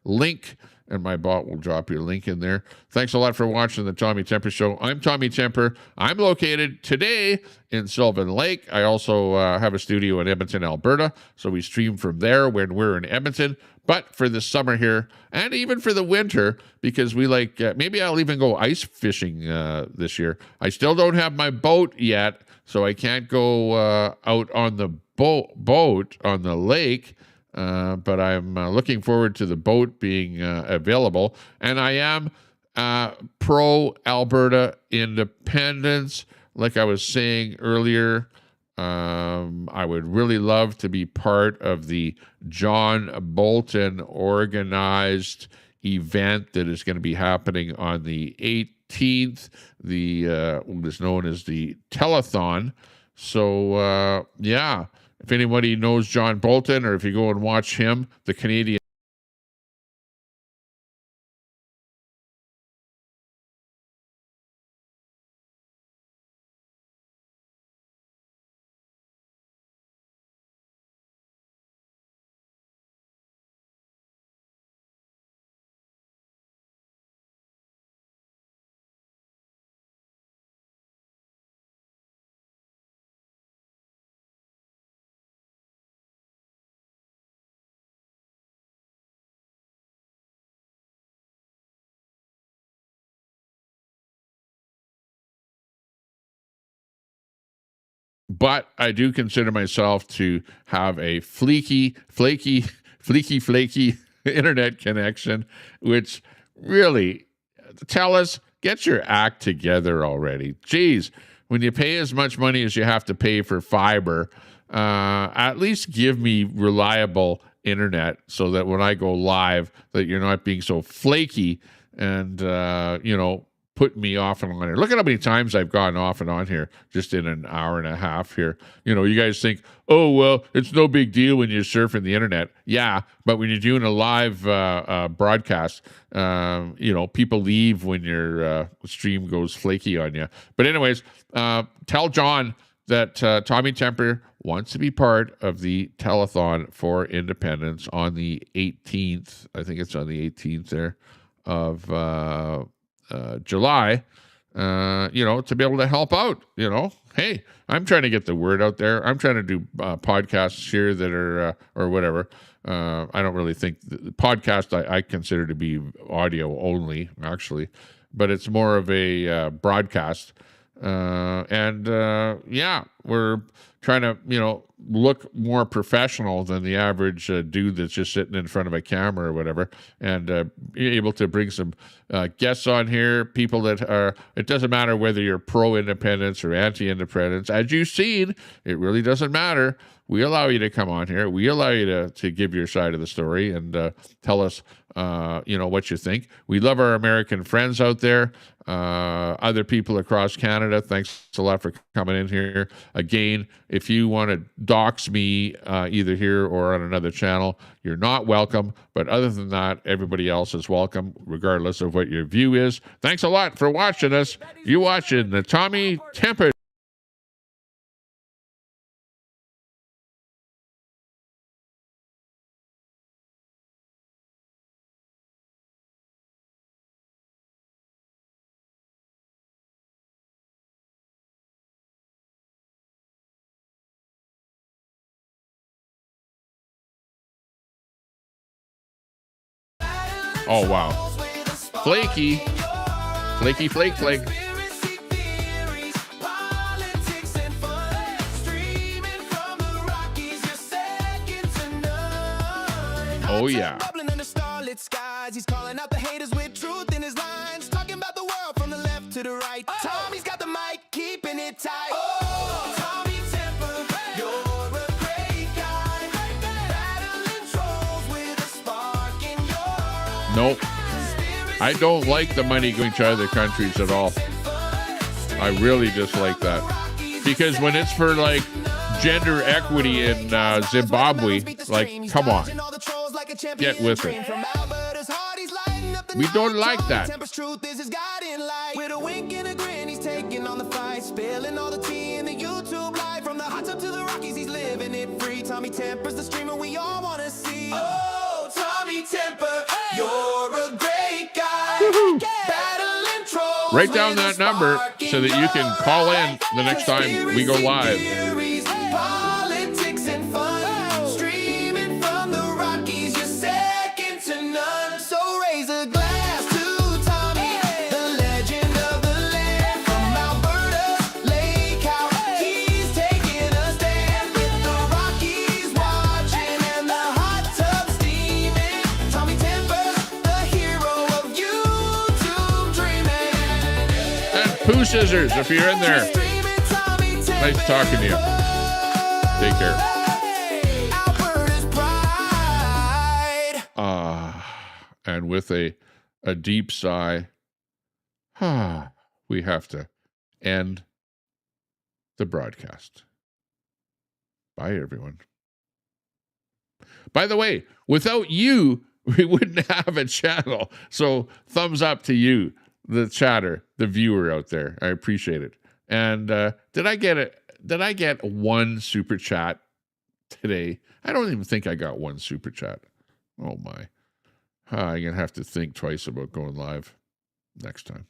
!link, and my bot will drop your link in there. Thanks a lot for watching the Tommy Temper Show. I'm Tommy Temper. I'm located today in Sylvan Lake. I also have a studio in Edmonton, Alberta, so we stream from there when we're in Edmonton. But for the summer here, and even for the winter, because we like, maybe I'll even go ice fishing this year. I still don't have my boat yet, so I can't go out on the boat on the lake. But I'm looking forward to the boat being available. And I am pro-Alberta independence. Like I was saying earlier, I would really love to be part of the John Bolton organized event that is going to be happening on the 18th, what is known as the telethon. So, if anybody knows John Bolton, or if you go and watch him, the Canadian but I do consider myself to have a flaky internet connection, which really, TELUS, get your act together already. Geez, when you pay as much money as you have to pay for fiber, at least give me reliable internet so that when I go live, that you're not being so flaky and, put me off and on here. Look at how many times I've gone off and on here just in an hour and a half here. You guys think, oh, well, it's no big deal when you're surfing the internet. Yeah, but when you're doing a live broadcast, people leave when your stream goes flaky on you. But anyways, tell John that Tommy Temper wants to be part of the telethon for independence on the 18th. I think it's on the 18th there of July, to be able to help out. Hey, I'm trying to get the word out there. I'm trying to do podcasts here that are, or whatever. I don't really think the podcast I consider to be audio only, actually, but it's more of a broadcast. We're trying to, look more professional than the average dude that's just sitting in front of a camera or whatever, and be able to bring some guests on here, people that are, it doesn't matter whether you're pro-independence or anti-independence. As you've seen, it really doesn't matter. We allow you to come on here. We allow you to give your side of the story and tell us, what you think. We love our American friends out there, other people across Canada. Thanks a lot for coming in here. Again, if you want to dox me either here or on another channel, you're not welcome. But other than that, everybody else is welcome, regardless of what your view is. Thanks a lot for watching us. You watching the Tommy Temper. Oh, wow. Flaky. Flaky, flake, flake. Oh, yeah. He's calling out the haters with truth in his lines, talking about the world from the left to the right. Tommy's got the mic, keeping it tight. Oh, Tommy Temper, you're a great guy. Battling trolls with a spark in your eye. Nope. I don't like the money going to other countries at all. I really dislike that. Because when it's for, like, gender equity in Zimbabwe, like, come on. Get with it. We don't like that. With a wink and a grin, he's taking on the fight, spilling all the tea in the YouTube live. From the hot tub to the Rockies, he's living it free. Tommy Temper's the streamer we all want to see. Oh, Tommy Temper, you're a great guy. Battling trolls. Write down that number so that you can call in the next time we go live. Politics and fun. Streaming from the Rockies, you're second to none. So raise a glass to Tommy, the legend of the land. From Alberta's lake house, he's taking a stand. With the Rockies watching and the hot tub steaming. Tommy Temper's the hero of YouTube dreaming. And Pooh Scissors, if you're in there. Nice talking to you. Take care. And with a deep sigh, we have to end the broadcast. Bye, everyone. By the way, without you, we wouldn't have a channel. So thumbs up to you, the chatter, the viewer out there. I appreciate it. And did I get one super chat today? I don't even think I got one super chat. Oh my. I'm going to have to think twice about going live next time.